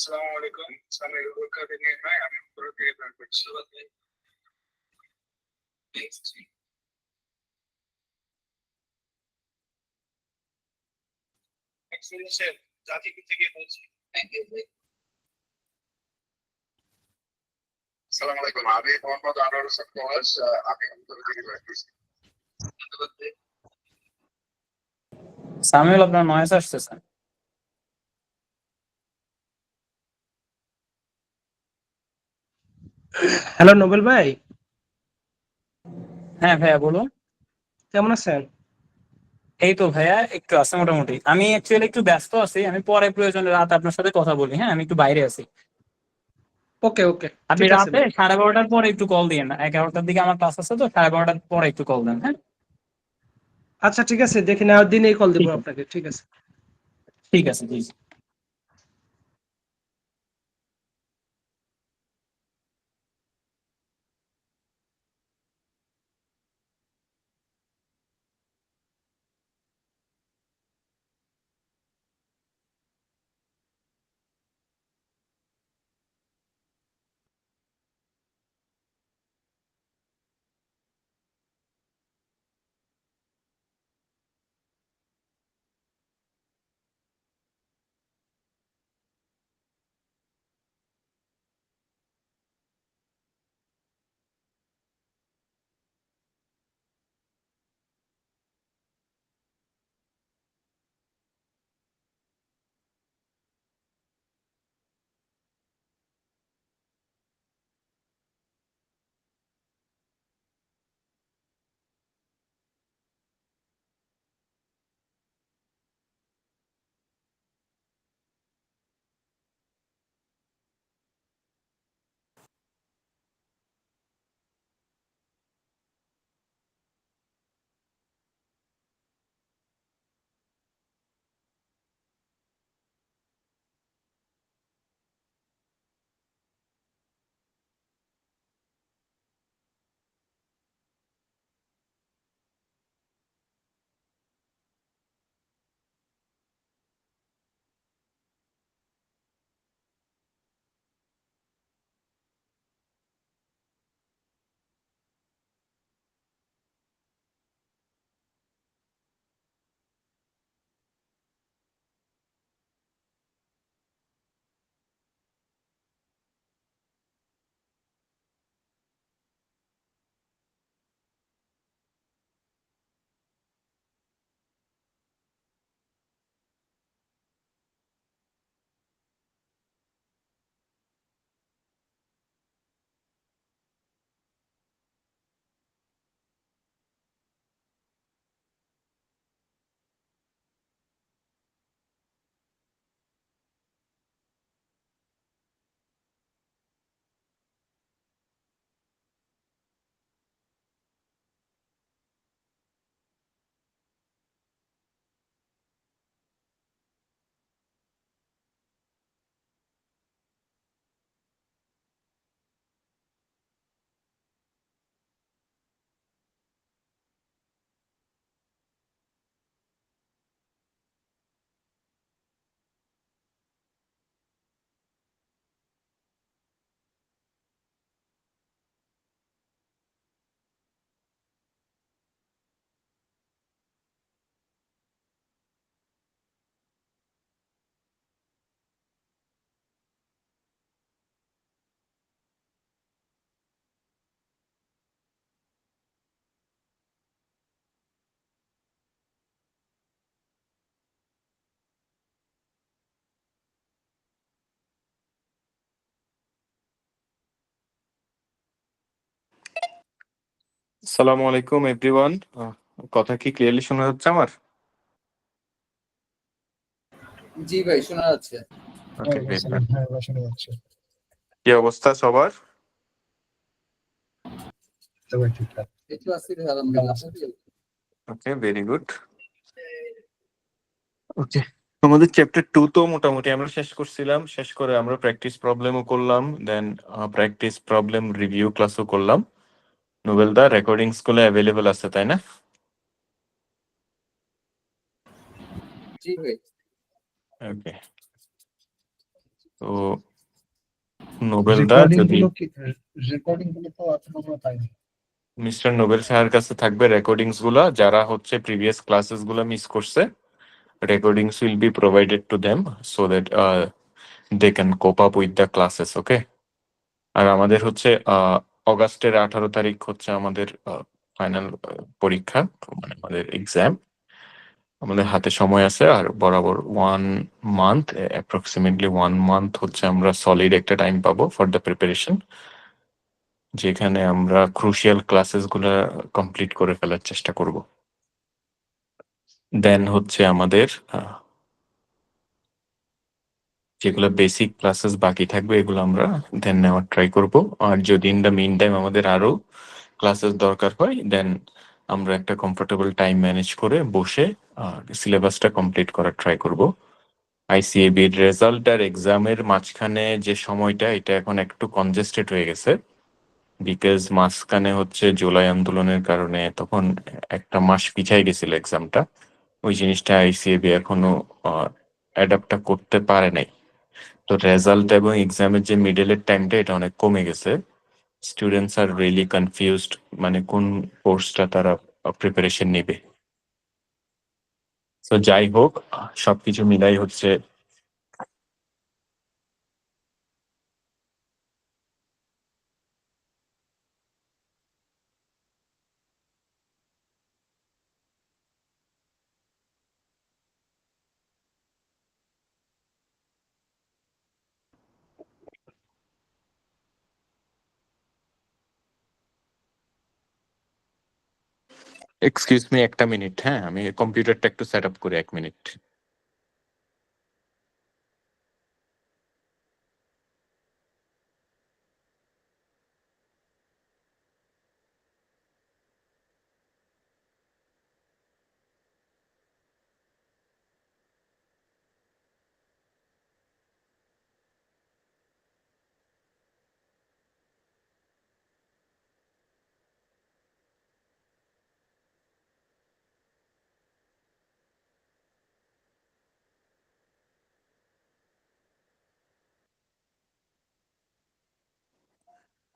আসসালামু আলাইকুম। সামনে পরীক্ষা নিয়ে নয়, আমি পুরো থেকে প্ল্যান করছি। এক্সেলেন্সের জাতি থেকে বলছি। থ্যাংক ইউ ভাই। আসসালামু আলাইকুম। আমি মোহাম্মদ আনোয়ার হোসেন পলাশ। আমি উত্তর থেকে বলছি। সামিউল, আপনার নয়েজ আসতেছে। হ্যালো নোবেল ভাই। হ্যাঁ ভাইয়া বলুন। কেমন আছেন? এই তো ভাইয়া একটু আছে মোটামুটি। আমি অ্যাকচুয়ালি একটু ব্যস্ত আছি, আমি পরে প্রয়োজনে রাত আপনার সাথে কথা বলি। হ্যাঁ, আমি একটু বাইরে আছি। ওকে ওকে, আপনি ঠিক আছে রাতে ভাই। 12:30টার পরে একটু কল দিয়েন, 11টার দিকে আমার ক্লাস আছে, তো 12:30টার পরে একটু কল দেন। হ্যাঁ আচ্ছা ঠিক আছে, দেখে নেওয়ার দিনেই কল দিব ঠিক আছে, আপনাকে। ঠিক আছে। ঠিক আছে জি। আসসালামু আলাইকুম এভরিওয়ান। কথা কি ক্লিয়ারলি শোনা যাচ্ছে আমার? জি ভাই, শোনা যাচ্ছে। ওকে, কি অবস্থা সবার? এই তো আছি ভাই, আলহামদুলিল্লাহ। ওকে, ভেরি গুড। ওকে, আমাদের চ্যাপ্টার 2 তো মোটামুটি আমরা শেষ করছিলাম। শেষ করে আমরা প্র্যাকটিস প্রবলেমও করলাম, দেন প্র্যাকটিস প্রবলেম রিভিউ ক্লাসও করলাম। নোবেল দা রেকর্ডিং স্কুলে অ্যাভেলেবল আছে তাই না? জি ভাই। ওকে, তো নোবেলদা রেকর্ডিং যদি গুলো কি রেকর্ডিং গুলো তো এখনো আমরা পাইনি। মিস্টার নোবেল স্যারের কাছে থাকবে রেকর্ডিংস গুলা, যারা হচ্ছে প্রিভিয়াস ক্লাসেস গুলা মিস করছে, recordings will be provided to them so that they can cope up with the classes, okay? আর আমাদের হচ্ছে অগাস্টের 18 তারিখ হচ্ছে আমাদের ফাইনাল পরীক্ষা, মানে আমাদের এক্সাম। আমাদের হাতে সময় আছে আর বরাবর 1 মান্থ, অ্যাপ্রক্সিমেটলি 1 মান্থ হচ্ছে আমরা সলিড একটা টাইম পাবো ফর দ্য প্রিপারেশন, যেখানে আমরা ক্রুশিয়াল ক্লাসেস গুলা কমপ্লিট করে ফেলার চেষ্টা করব। দেন হচ্ছে আমাদের যেগুলো বেসিক ক্লাসেস বাকি থাকবে এগুলো আমরা দেন নেওয়ার ট্রাই করব। আর যদি ইন দ্য মিন টাইম আমাদের আরো ক্লাসেস দরকার হয়, দেন আমরা একটা কমফোর্টেবল টাইম ম্যানেজ করে বসে সিলেবাসটা কমপ্লিট করার ট্রাই করব। আইসিএবির রেজাল্ট আর এক্সামের মাঝখানে যে সময়টা, এটা এখন একটু কনজেস্টেড হয়ে গেছে, বিকজ মাঝখানে হচ্ছে জুলাই আন্দোলনের কারণে তখন একটা মাস পিছাই গেছিল এক্সামটা। ওই জিনিসটা আইসিএবি এখনো অ্যাডাপ্টটা করতে পারে নাই। তো রেজাল্ট এবং এক্সামের যে মিডলের টাইমটা, এটা অনেক কমে গেছে। স্টুডেন্টস আর রিয়েলি কনফিউজড, মানে কোন কোর্সটা তারা প্রিপারেশন নেবে। তো যাই হোক, সবকিছু মিলাই হচ্ছে এক্সকিউজ মি, একটা মিনিট। হ্যাঁ, আমি কম্পিউটারটা একটু সেট আপ করি, 1 মিনিট।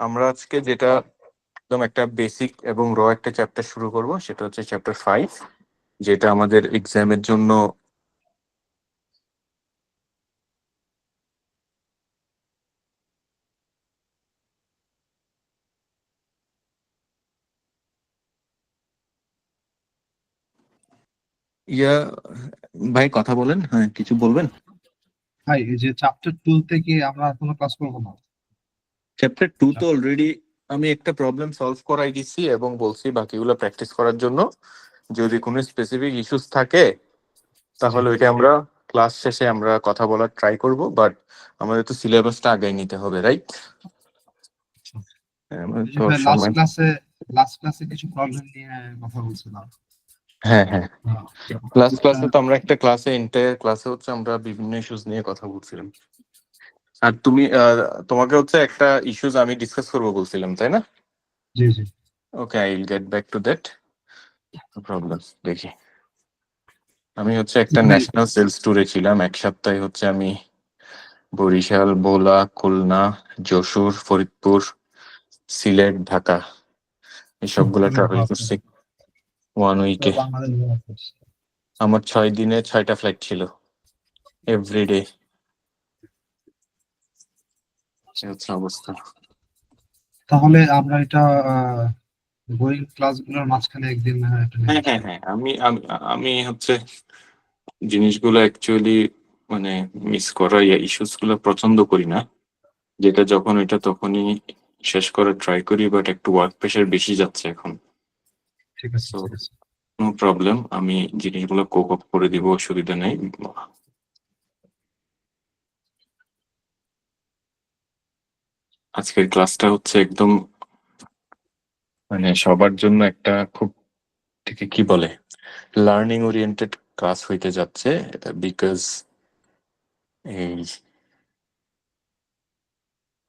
আমরা আজকে যেটা একদম একটা বেসিক এবং র একটা চ্যাপ্টার শুরু করব, সেটা হচ্ছে চ্যাপ্টার 5, যেটা আমাদের এক্সামের জন্য ইয়া। ভাই কথা বলেন, হ্যাঁ কিছু বলবেন? ভাই এই যে চ্যাপ্টার 2 থেকে আমরা কোনো ক্লাস করব না। চ্যাপ্টার 2 তো অলরেডি আমি একটা প্রবলেম সলভ করাই দিছি এবং বলছি বাকিগুলো প্র্যাকটিস করার জন্য। যদি কোনো স্পেসিফিক ইস্যুস থাকে তাহলে ওইটা আমরা ক্লাস শেষে আমরা কথা বলার ট্রাই করব, বাট আমাদের তো সিলেবাসটা আগায় নিতে হবে, রাইট? লাস্ট ক্লাসে কিছু প্রবলেম নিয়ে কথা বলছিলাম। হ্যাঁ হ্যাঁ, লাস্ট ক্লাসে তো আমরা একটা ক্লাসে এন্টায়ার ক্লাসে হচ্ছে আমরা বিভিন্ন ইস্যুস নিয়ে কথা বলছিলাম। আর তুমি তোমাকে হচ্ছে একটা ইস্যুস আমি ডিসকাস করবো বলছিলাম, তাই না? জি জি। Okay, I will get back to that, no problem. দেখি, আমি হচ্ছে একটা ন্যাশনাল সেলস ট্যুরে ছিলাম। 1 সপ্তাহে হচ্ছে আমি বরিশাল, ভোলা, খুলনা, যশোর, ফরিদপুর, সিলেট, ঢাকা এই সবগুলো ট্রাভেল করছি 1 উইকে। আমার 6 দিনে 6টা ফ্লাইট ছিল, এভরিডে। হচ্ছে অবস্থা। তাহলে আমরা এটা গোয়িং ক্লাসগুলোর মাঝখানে একদিন হ্যাঁ হ্যাঁ হ্যাঁ, আমি আমি আমি হচ্ছে জিনিসগুলো অ্যাকচুয়ালি মানে মিস করা ইস্যুস গুলো পছন্দ করি না, যেটা যখন এটা তখনই শেষ করার ট্রাই করি, বাট একটু ওয়ার্ক প্রেশার বেশি যাচ্ছে এখন। ঠিক আছে ঠিক আছে। নো প্রবলেম, আমি জিনিসগুলো কোপ আপ করে দিব, অসুবিধা নেই। আজকের ক্লাসটা হচ্ছে একদম মানে সবার জন্য একটা খুব থেকে কি বলে লার্নিং ওরিয়েন্টেড ক্লাস হইতে যাচ্ছে, বিকজ এই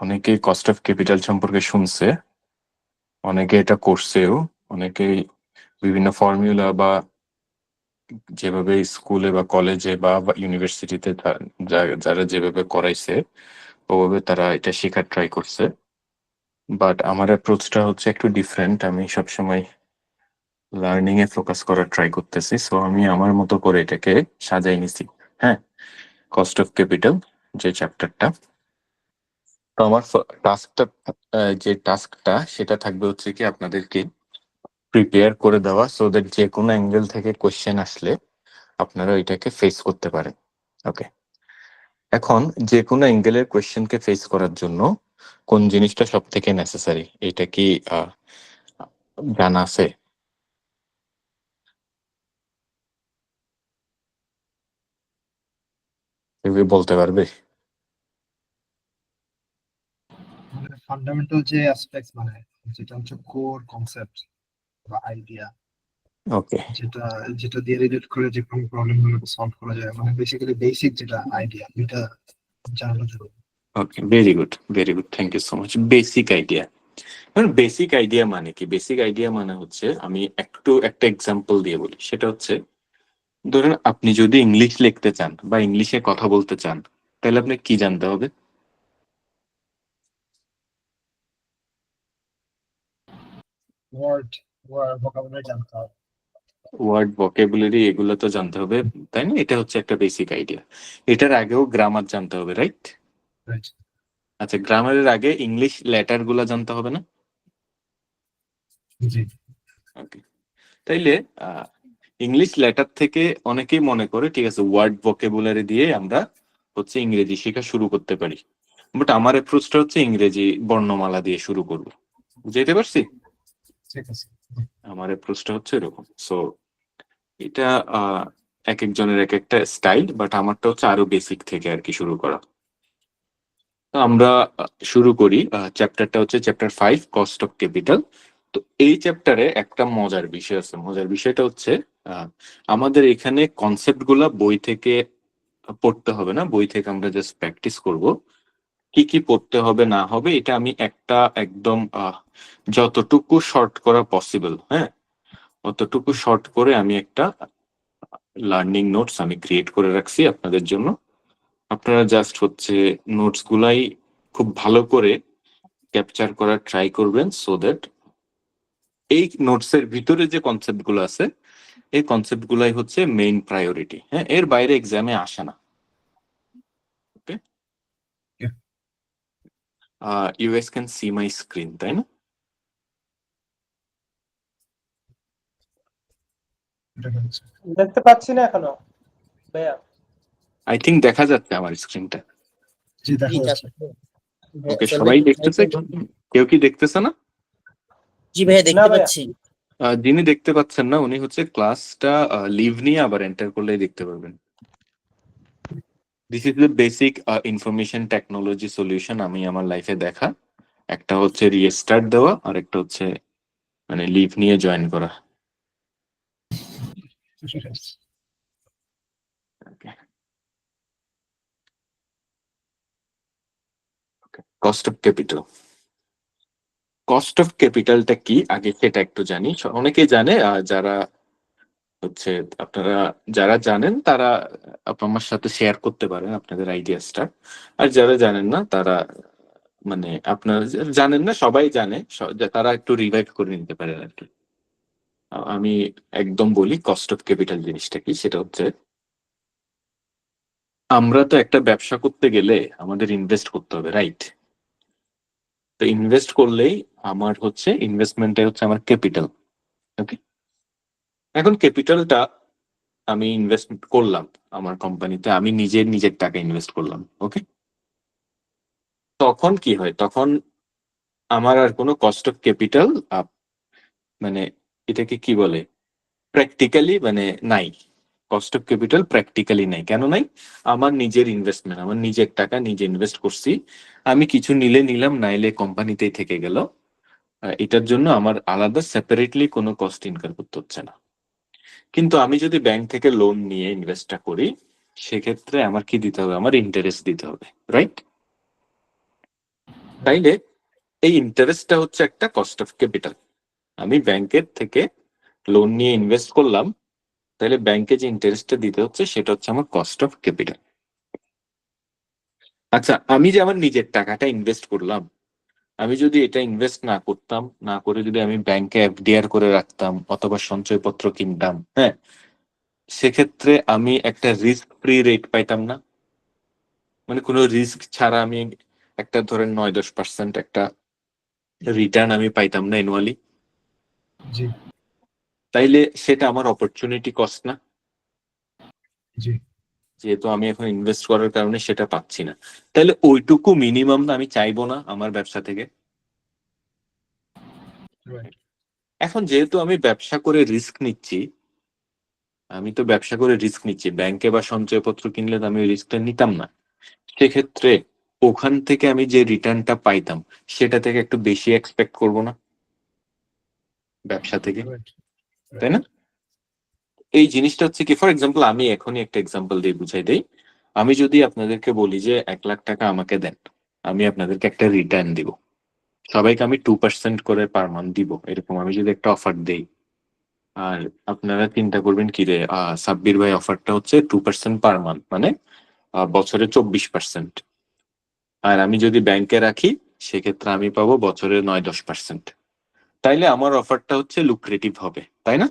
অনেকে কস্ট অফ ক্যাপিটাল সম্পর্কে শুনছে, অনেকে এটা করছেও, অনেকে বিভিন্ন ফর্মুলা বা যেভাবে স্কুলে বা কলেজে বা ইউনিভার্সিটিতে যারা যেভাবে করাইছে ওভাবে তারা এটা শেখার ট্রাই করছে, বাট আমার অ্যাপ্রোচটা হচ্ছে একটু ডিফারেন্ট। আমি সবসময় লার্নিং এ ফোকাস করার ট্রাই করতেছি, সো আমি আমার মতো করে এটাকে সাজাই নিছি। হ্যাঁ, কস্ট অফ ক্যাপিটাল যে চ্যাপ্টারটা, তো আমার টাস্কটা, যে টাস্কটা সেটা থাকবে হচ্ছে কি আপনাদেরকে প্রিপেয়ার করে দেওয়া, সো দ্যাট যে কোনো অ্যাঙ্গেল থেকে কোয়েশ্চেন আসলে আপনারা এটাকে ফেস করতে পারেন। ওকে, এখন যে কোনো অ্যাঙ্গেলের কোয়েশ্চেনকে ফেস করার জন্য কোন জিনিসটা সব থেকে নেসেসারি, এটা কি জানা আছে? কেউ কি বলতে পারবে? মানে ফান্ডামেন্টাল যে অ্যাসপেক্টস, মানে যেটা হচ্ছে কোর কনসেপ্ট বা আইডিয়া, ওকে, যেটা যেটা দিয়ে রিলেট করে যে কোনো প্রবলেম গুলোকে সলভ করা যায়, মানে বেসিক্যালি বেসিক যেটা আইডিয়া, এটা জানানো জরুরি। Okay, very good, very good, thank you so much. Basic idea, basic idea মানে কি? বেসিক আইডিয়া মানে হচ্ছে, আমি একটা এক্সাম্পল দিয়ে বলি। সেটা হচ্ছে, ধরেন আপনি যদি ইংলিশ লিখতে চান বা ইংলিশে কথা বলতে চান, তাহলে আপনি কি জানতে হবে? ওয়ার্ড ভোকাবুলারি জানতে হবে। ওয়ার্ড, ভোকাবুলারি, এগুলো তো জানতে হবে, তাই না? এটা হচ্ছে একটা বেসিক আইডিয়া। এটার আগেও গ্রামার জানতে হবে, রাইট? রাইট। আচ্ছা, গ্রামারের আগে ইংলিশ লেটার গুলা জানতে হবে না? জি। ওকে, তাইলে ইংলিশ লেটার থেকে অনেকেই মনে করে ঠিক আছে ওয়ার্ড ভোকাবুলারি দিয়ে আমরা হচ্ছে ইংরেজি শেখা শুরু করতে পারি, বাট আমার অ্যাপ্রোচটা হচ্ছে ইংরেজি বর্ণমালা দিয়ে শুরু করব। বুঝতে পারছি? ঠিক আছে। আমার অ্যাপ্রোচটা হচ্ছে এরকম। সো এটা এক একজনের এক একটা স্টাইল, বাট আমারটা হচ্ছে আরো বেসিক থেকে আর কি শুরু করা। তো আমরা শুরু করি। চ্যাপ্টারটা হচ্ছে চ্যাপ্টার 5, কস্ট অফ ক্যাপিটাল। তো এই চ্যাপ্টারে একটা মজার বিষয় আছে। মজার বিষয়টা হচ্ছে আমাদের এখানে কনসেপ্ট গুলা বই থেকে পড়তে হবে না, বই থেকে আমরা জাস্ট প্র্যাকটিস করব। কি কি পড়তে হবে না হবে এটা আমি একটা একদম যতটুকু শর্ট করা পসিবল, হ্যাঁ, অতটুকু শর্ট করে আমি একটা লার্নিং নোটস আমি ক্রিয়েট করে রাখছি আপনাদের জন্য। আপনারা জাস্ট হচ্ছে নোটস গুলাই খুব ভালো করে ক্যাপচার করার ট্রাই করবেন, সো দ্যাট এই নোটসের ভিতরে যে কনসেপ্ট গুলো আছে এই কনসেপ্ট গুলাই হচ্ছে মেইন প্রায়োরিটি। হ্যাঁ, এর বাইরে এক্সামে আসে না। Okay, you guys can see my screen, তাই না? দেখতে পাচ্ছি না এখনো ভাইয়া। আই থিঙ্ক দেখা যাচ্ছে আমার স্ক্রিনটা। জি, দেখা যাচ্ছে। ওকে, সবাই দেখতেছে? কেউ কি দেখতেছে না? জি ভাইয়া না দেখতে ভাইয়া। পাচ্ছি। যিনি দেখতে পাচ্ছেন না উনি হচ্ছে ক্লাসটা লিভ নিয়ে আবার এন্টার করলেই দেখতে পারবেন। This is the basic information technology solution আমি আমার লাইফে দেখা। একটা হচ্ছে রিস্টার্ট দেওয়া, আর একটা হচ্ছে মানে লিভ নিয়ে জয়েন করা। Cost of capital. Cost of ক্যাপিটালটা কি আগে সেটা একটু জানি। অনেকেই জানে, যারা হচ্ছে আপনারা যারা জানেন তারা আমার সাথে শেয়ার করতে পারেন আপনাদের আইডিয়াসটা। আর যারা জানেন না তারা মানে আপনারা জানেন না, সবাই জানে, তারা একটু রিভাইভ করে নিতে পারেন আর কি। আমি একদম বলি কস্ট অফ ক্যাপিটাল জিনিসটা কি। সেটা হচ্ছে, আমরা তো একটা ব্যবসা করতে গেলে আমাদের ইনভেস্ট করতে হবে, রাইট? তো ইনভেস্ট করলেই আমার হচ্ছে ইনভেস্টমেন্টটাই হচ্ছে আমার ক্যাপিটাল। ওকে, এখন ক্যাপিটালটা আমি ইনভেস্ট করলাম আমার কোম্পানিতে, আমি নিজের টাকা ইনভেস্ট করলাম। ওকে, তখন কি হয়? তখন আমার আর কোনো কস্ট অফ ক্যাপিটাল মানে এটাকে কি বলে, প্র্যাকটিক্যালি মানে নাই। কস্ট অফ ক্যাপিটাল প্র্যাকটিক্যালি নাই। কেন নাই? আমার নিজের ইনভেস্টমেন্ট, আমার নিজের টাকা নিজে ইনভেস্ট করছি। আমি কিছু নিলে নিলাম, নাইলে কোম্পানিতেই থেকে গেল। এটার জন্য আমার আলাদা সেপারেটলি কোনো কস্ট ইনকার করতে হচ্ছে না। কিন্তু আমি যদি ব্যাংক থেকে লোন নিয়ে ইনভেস্টটা করি, সেক্ষেত্রে আমার কি দিতে হবে? আমার ইন্টারেস্ট দিতে হবে, রাইট? তাইলে এই ইন্টারেস্টটা হচ্ছে একটা কস্ট অফ ক্যাপিটাল। আমি ব্যাংকের থেকে লোন নিয়ে ইনভেস্ট করলাম, তাহলে ব্যাংকে যে ইন্টারেস্টটা দিতে হচ্ছে সেটা হচ্ছে আমার কস্ট অফ ক্যাপিটাল। আচ্ছা, আমি যে আমার নিজের টাকাটা ইনভেস্ট করলাম, আমি যদি এটা ইনভেস্ট না করতাম, না করে যদি আমি ব্যাংকে এফডিআর করে রাখতাম অথবা সঞ্চয়পত্র কিনতাম, হ্যাঁ, সেক্ষেত্রে আমি একটা রিস্ক ফ্রি রেট পাইতাম না। মানে কোনো রিস্ক ছাড়া আমি একটা ধরেন 9-10% একটা রিটার্ন আমি পাইতাম না অ্যানুয়ালি। জি তাইলে সেটা আমার অপরচুনিটি কস্ট না? জি যেহেতু আমি এখন ইনভেস্ট করার কারণে সেটা পাচ্ছি না, তাহলে ওইটুকু মিনিমাম আমি চাইবো না আমার ব্যবসা থেকে? রাইট এখন যেহেতু আমি ব্যবসা করে রিস্ক নিচ্ছি, ব্যাংকে বা সঞ্চয়পত্র কিনলে তো আমি ওই রিস্কটা নিতাম না। সেক্ষেত্রে ওখান থেকে আমি যে রিটার্নটা পাইতাম সেটা থেকে একটু বেশি এক্সপেক্ট করব না ব্যবসা থেকে, রাইট তাই না? এই জিনিসটা হচ্ছে কি, ফর এক্সাম্পল আমি এখনই একটা এক্সাম্পল দিয়ে বুঝাই দেই। আমি যদি আপনাদেরকে বলি যে 1 লাখ টাকা আমাকে দেন, আমি আপনাদেরকে একটা রিটার্ন দিব, সবাইকে আমি 2% করে পার মান্থ দিব, এরকম আমি যদি একটা অফার দেই, আর আপনারা চিন্তা করবেন কি রে, সাব্বির ভাই অফারটা হচ্ছে 2% পার মান্থ, মানে বছরে 24%। আর আমি যদি ব্যাংকে রাখি সেক্ষেত্রে আমি পাবো বছরে 9-10%। তাইলে আমার অফারটা হচ্ছে লুক্রেটিভ হবে, তাই না?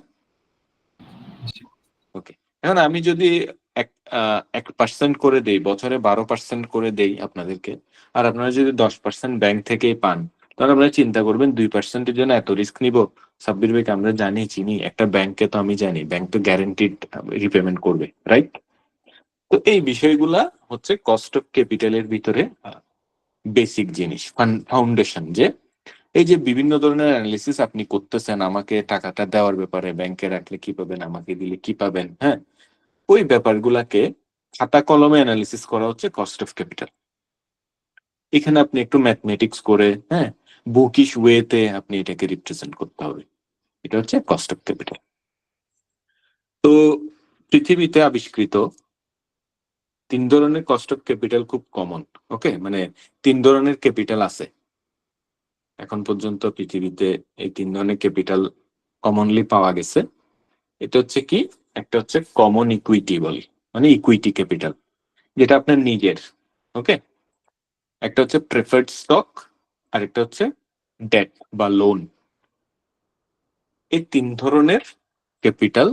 ওকে, এখন আমি যদি 1% করে দেই, বছরে 12% করে দেই আপনাদেরকে, আর আপনারা যদি 10% ব্যাংক থেকেই পান, তাহলে আপনারা চিন্তা করবেন 2%-এর জন্য এত রিস্ক নিব? সাব্বির ভাইকে আমরা জানি, চিনি, একটা ব্যাংকে তো আমি জানি ব্যাংক তো গ্যারান্টিড রিপেমেন্ট করবে, রাইট? তো এই বিষয়গুলা হচ্ছে কস্ট অফ ক্যাপিটালের ভিতরে বেসিক জিনিস, ফাউন্ডেশন। যে এই যে বিভিন্ন ধরনের অ্যানালিসিস আপনি করতেছেন, আমাকে টাকাটা দেওয়ার ব্যাপারে, ব্যাংকে রাখলে কি পাবেন, আমাকে দিলে কি পাবেন, হ্যাঁ, ওই ব্যাপারগুলাকে খাতা কলমে অ্যানালিসিস করা হচ্ছে কস্ট অফ ক্যাপিটাল। এখানে আপনি একটু ম্যাথমেটিক্স করে, হ্যাঁ, বুকিশ ওয়েতে আপনি এটাকে রিপ্রেজেন্ট করতে হবে। এটা হচ্ছে কস্ট অফ ক্যাপিটাল। তো পৃথিবীতে আবিষ্কৃত 3 ধরনের কস্ট অফ ক্যাপিটাল খুব কমন। ওকে, মানে 3 ধরনের ক্যাপিটাল আছে এখন পর্যন্ত পৃথিবীতে, এই 3 ধরনের ক্যাপিটাল কমনলি পাওয়া গেছে। এটা হচ্ছে কি, একটা হচ্ছে কমন ইকুইটি বলি, মানে ইকুইটি ক্যাপিটাল, যেটা আপনার নিজের। ওকে, একটা হচ্ছে প্রেফার্ড স্টক, আর একটা হচ্ছে ডেট বা লোন। এই 3 ধরনের ক্যাপিটাল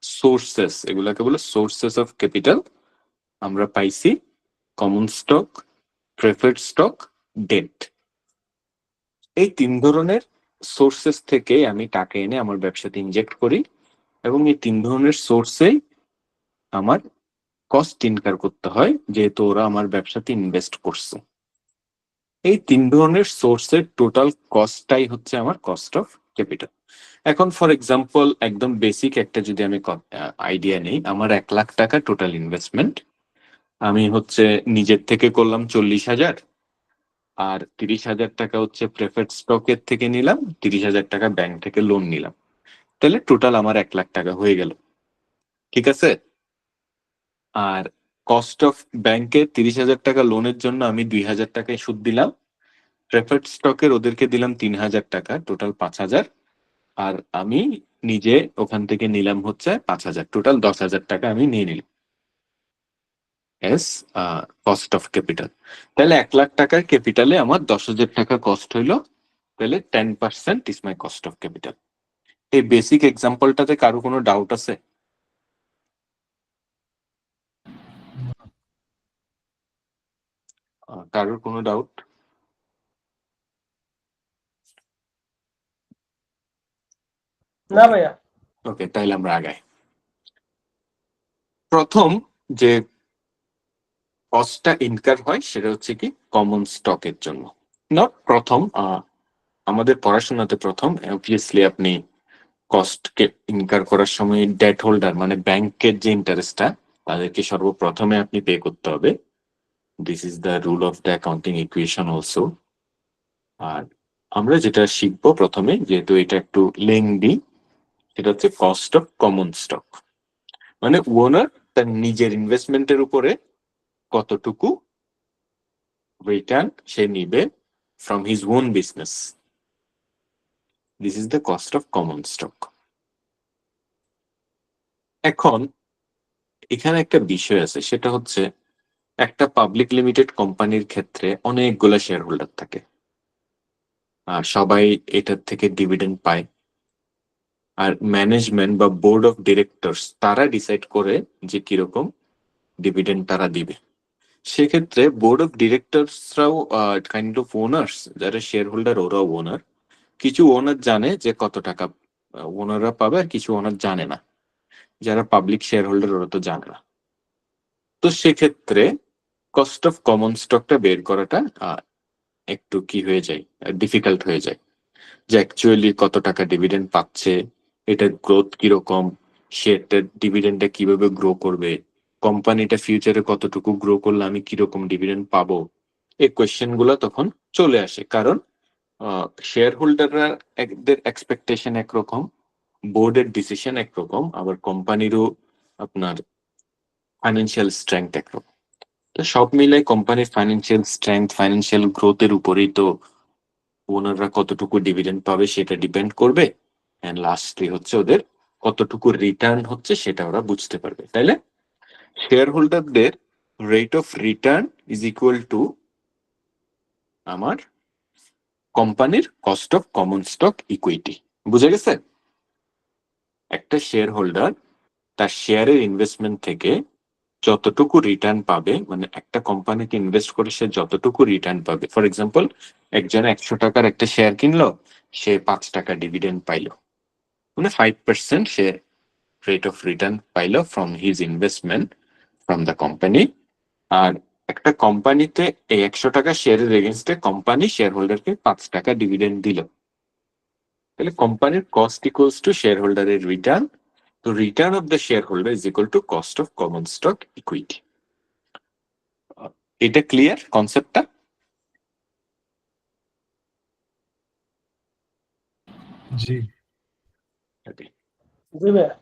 সোর্সেস, এগুলাকে বলে সোর্সেস অফ ক্যাপিটাল, আমরা পাইছি common stock, preferred stock, debt. এই 3 ধরনের সোর্সেস থেকে আমি টাকা এনে আমার ব্যবসাতে ইনজেক্ট করি, এবং এই 3 ধরনের সোর্সেই আমার কস্ট ইনকার করতে হয়, যেহেতু ওরা আমার ব্যবসাতে ইনভেস্ট করছে। এই 3 ধরনের সোর্সের টোটাল কস্টটাই হচ্ছে আমার কস্ট অফ ক্যাপিটাল। এখন ফর এক্সাম্পল একদম বেসিক একটা যদি আমি আইডিয়া নেই, আমার 1 লাখ টাকা টোটাল ইনভেস্টমেন্ট, আমি হচ্ছে নিজের থেকে করলাম 40,000, আর 30,000 টাকা হচ্ছে প্রেফার্ড স্টকের থেকে নিলাম, 30,000 টাকা ব্যাংক থেকে লোন নিলাম, তাহলে টোটাল আমার 1 লাখ টাকা হয়ে গেল। ঠিক আছে? আর কস্ট অফ ব্যাংকে 30,000 টাকা লোনের জন্য আমি 2,000 টাকায় সুদ দিলাম, প্রেফার্ড স্টকের ওদেরকে দিলাম 3,000 টাকা, টোটাল 5,000, আর আমি নিজে ওখান থেকে নিলাম হচ্ছে 5,000, টোটাল 10,000 টাকা আমি নিয়ে নিলাম এস কস্ট অফ ক্যাপিটাল। তাহলে 1 লাখ টাকার ক্যাপিটালে আমার 10,000 টাকা কস্ট হইলো, তাহলে 10% is my cost of capital. এই বেসিক এক্সাম্পলটাতে কারো কোনো ডাউট আছে? কারোর কোনো ডাউট? না ভাইয়া। ওকে, তাহলে আমরা আগাই। প্রথম যে কস্টটা ইনকার হয় সেটা হচ্ছে কি কমন স্টকের জন্য। নট প্রথম, আমাদের পড়াশোনাতে প্রথম অবভিয়াসলি আপনি কস্টকে ইনকার করার সময় ডেট হোল্ডার মানে ব্যাংকের যে ইন্টারেস্টটা, তাদেরকে সর্বপ্রথমে আপনি পে করতে হবে। This is the rule of the accounting equation also. আর আমরা যেটা শিখবো প্রথমে, যেহেতু এটা একটু লেংদি, সেটা হচ্ছে কস্ট অফ কমন স্টক, মানে ওনার তার নিজের ইনভেস্টমেন্টের উপরে কতটুকু রিটার্ন সে নিবে from his own business. This is the cost of common stock. এখন এখানে একটা বিষয় আছে, সেটা হচ্ছে একটা পাবলিক লিমিটেড কোম্পানির ক্ষেত্রে অনেকগুলো শেয়ার হোল্ডার থাকে, আর সবাই এটার থেকে ডিভিডেন্ড পায়। আর ম্যানেজমেন্ট বা বোর্ড অফ ডিরেক্টরস তারা ডিসাইড করে যে কিরকম ডিভিডেন্ড তারা দিবে। সেক্ষেত্রে বোর্ড অফ ডিরেক্টরসরাও কাইন্ড অফ ওনার্স, যারা শেয়ার হোল্ডার ওরাও ওনার। কিছু ওনার জানে যে কত টাকা ওনাররা পাবে, আর কিছু ওনার জানে না। যারা পাবলিক শেয়ার হোল্ডার ওরা তো জানে না। তো সেক্ষেত্রে কস্ট অফ কমন স্টকটা বের করাটা একটু কি হয়ে যায়, ডিফিকাল্ট হয়ে যায়, যে অ্যাকচুয়ালি কত টাকা ডিভিডেন্ড পাচ্ছে, এটার গ্রোথ কিরকম, শেয়ারটার ডিভিডেন্ডটা কিভাবে গ্রো করবে, কোম্পানিটা ফিউচারে কতটুকু গ্রো করলে আমি কিরকম ডিভিডেন্ড পাবো। এই কোয়েশ্চেন গুলো তখন চলে আসে, কারণ শেয়ার হোল্ডাররা এদের এক্সপেকটেশন একরকম, বোর্ডের ডিসিশন একরকম, আবার কোম্পানিরও আপনার ফাইন্যান্সিয়াল স্ট্রেংথ একরকম। তো সব মিলাই কোম্পানির ফাইন্যান্সিয়াল স্ট্রেংথ, ফাইন্যান্সিয়াল গ্রোথের উপরেই তো ওনাররা কতটুকু ডিভিডেন্ড পাবে সেটা ডিপেন্ড করবে। এন্ড লাস্টলি হচ্ছে ওদের কতটুকু রিটার্ন হচ্ছে সেটা ওরা বুঝতে পারবে। তাইলে শেয়ার হোল্ডারদের rate of return is equal two আমার কোম্পানির cost of common stock equity. বুঝে গেছে? একটা শেয়ার হোল্ডার তার শেয়ারের ইনভেস্টমেন্ট থেকে যতটুকু রিটার্ন পাবে, মানে একটা কোম্পানিতে ইনভেস্ট করে সে যতটুকু রিটার্ন পাবে, ফর এক্সাম্পল একজন 100 টাকার একটা শেয়ার কিনলো, সে 5 টাকা ডিভিডেন্ড পাইলো, মানে 5% সে রেট অফ রিটার্ন পাইলো from his investment from the company. আর একটা কোম্পানিতে এই 100 টাকা শেয়ারের এগেনস্টে কোম্পানি শেয়ার হোল্ডারকে 5 টাকা ডিভিডেন্ড দিল। তাহলে কোম্পানির কস্ট ইকুয়ালস টু শেয়ার হোল্ডারের রিটার্ন। তো return of the share holder is equal to cost of common stock equity. এটা ক্লিয়ার কনসেপ্টটা? জি। জি ভাইয়া।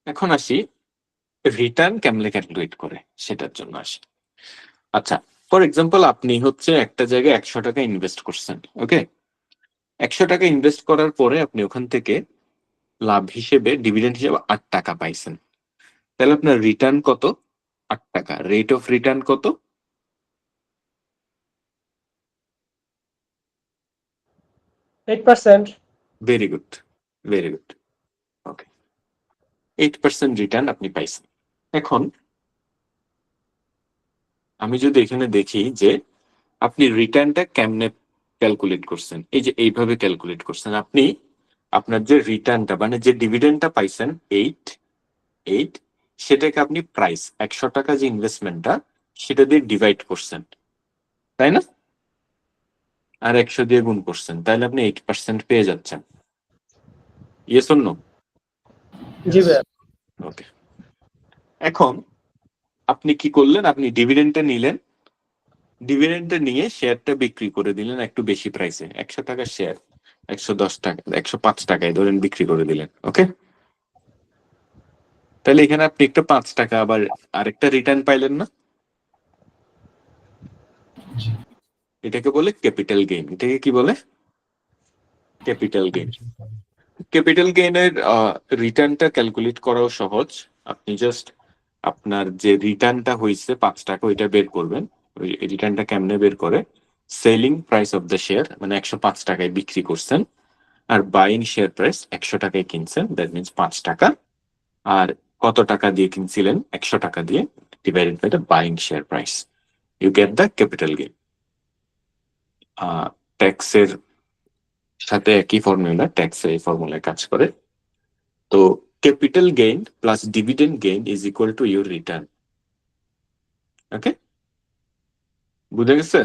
এখন আসি রিটার্ন কেমনে ক্যালকুলেট করে সেটার জন্য আসি। আচ্ছা, ফর এক্সাম্পল আপনি হচ্ছে একটা জায়গায় 100 টাকা ইনভেস্ট করছেন, ওকে? 100 টাকা ইনভেস্ট করার পরে আপনি ওখান থেকে লাভ হিসেবে, ডিভিডেন্ড হিসেবে 8 টাকা পাইছেন। তাহলে আপনার রিটার্ন কত? 8 টাকা। রেট অফ রিটার্ন কত? 8%। Very good, very good. Okay, 8% return আপনি পাইছেন। এখন আমি যদি এখানে দেখি যে আপনি রিটার্নটা কেমনে ক্যালকুলেট করছেন, এই যে এইভাবে ক্যালকুলেট করছেন আপনি। আপনার যে রিটার্নটা মানে যে ডিভিডেন্ডটা পাইছেন 8, সেটাকে আপনি প্রাইস 100 টাকা যে ইনভেস্টমেন্টটা সেটা দিয়ে ডিভাইড করছেন, তাই না? আর 100 দিয়ে গুণ করছেন, তাহলে আপনি 8% পেয়ে যাচ্ছেন। Yes or no? জি ভাইয়া। ওকে, এখন আপনি কি করলেন? আপনি ডিভিডেন্ডটা নিলেন, ডিভিডেন্ডটা নিয়ে শেয়ারটা বিক্রি করে দিলেন একটু বেশি প্রাইসে। 100 টাকার শেয়ার 110 টাকা, 105 টাকায় ধরেন বিক্রি করে দিলেন, ওকে? তাহলে এখানে আপনি একটা 5 টাকা আবার আরেকটা রিটার্ন পাইলেন না? জি। এটাকে বলে ক্যাপিটাল গেইন। এটাকে কি বলে? Capital gain. ক্যাপিটাল গেইনের রিটার্নটা ক্যালকুলেট করাও সহজ। আপনি জাস্ট আপনার যে রিটার্নটা হয়েছে 5 টাকা ওইটা বের করবেন। ওই রিটার্নটা কেমনে বের করে? Selling price of the share, মানে 105 টাকায় বিক্রি করছেন, আর বাইং শেয়ার প্রাইস 100 টাকায় কিনছেন, দ্যাট মিনস 5 টাকা। আর কত টাকা দিয়ে কিনছিলেন? 100 টাকা দিয়ে, divided by the buying share price, you get the capital gain. ট্যাক্সের সাথে একই ফর্মুলা, ট্যাক্সের এই ফর্মুলায় কাজ করে। তো capital gain plus dividend gain is equal to your return. Okay, বুঝে গেছে?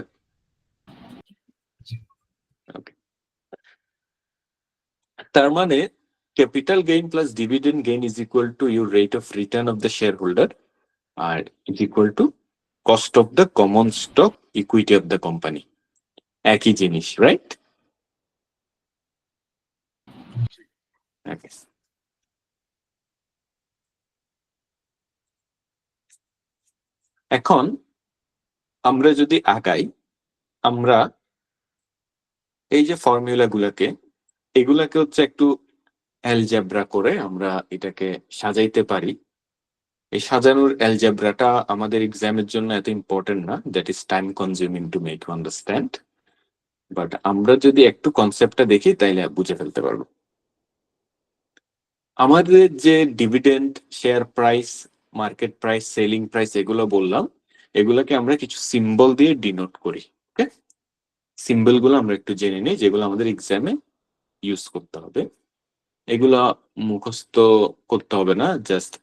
ওকে, তার মানে capital gain plus dividend gain is equal to your rate of return of the share holder, r is equal to cost of the common stock equity of the company. একই জিনিস, right? এখন আমরা যদি আগাই, আমরা এই যে ফর্মুলা গুলাকে, এগুলাকে হচ্ছে একটু অ্যালজেব্রা করে আমরা এটাকে সাজাইতে পারি। এই সাজানোর অ্যালজেব্রাটা আমাদের এক্সামের জন্য এত ইম্পর্টেন্ট না, that is time consuming to make you understand, but আমরা যদি একটু কনসেপ্টটা দেখি তাইলে বুঝে ফেলতে পারবো। আমাদের যে dividend, share price, market price, selling price এগুলো বললাম, এগুলোকে আমরা কিছু সিম্বল দিয়ে ডিনোট করি। ওকে, সিম্বল গুলো আমরা একটু জেনে নিই যেগুলো আমাদের এক্সামে ইউজ করতে হবে। এগুলো মুখস্থ করতে হবে না, জাস্ট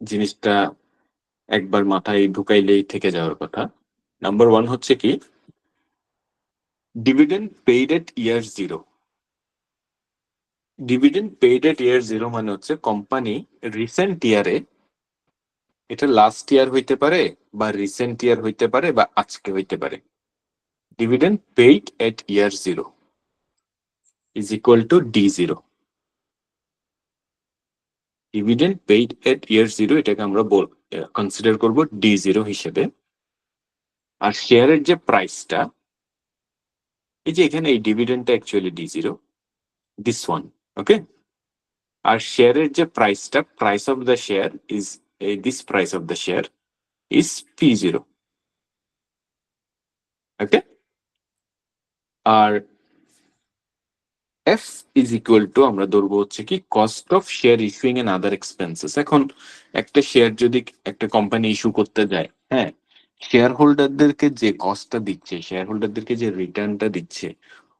জিনিসটা একবার মাথায় ঢুকাইলেই থেকে যাওয়ার কথা। নাম্বার 1 হচ্ছে কি, dividend paid at year 0। Dividend paid at year 0 মানে হচ্ছে কোম্পানি রিসেন্ট ইয়ারে, এটা লাস্ট ইয়ার হইতে পারে বা রিসেন্ট ইয়ার হইতে পারে বা আজকে হইতে পারে, dividend paid at year 0 is equal to D0। Dividend paid at year 0 এটাকে আমরা কনসিডার করব D0 হিসেবে। আর শেয়ারের যে প্রাইসটা, এই যে এখানে এই ডিভিডেন্ডটা actually D0, this one. Okay, আর শেয়ারের যে প্রাইসটা, price of the share is this price of the share is P0। Okay, আর F ইজ ইকুয়াল টু আমরা ধরবো হচ্ছে কি cost of share issuing and other expenses. এখন একটা শেয়ার যদি একটা কোম্পানি ইস্যু করতে যায়, হ্যাঁ, শেয়ার হোল্ডারদেরকে যে কস্টটা দিচ্ছে, শেয়ার হোল্ডারদেরকে যে রিটার্নটা দিচ্ছে,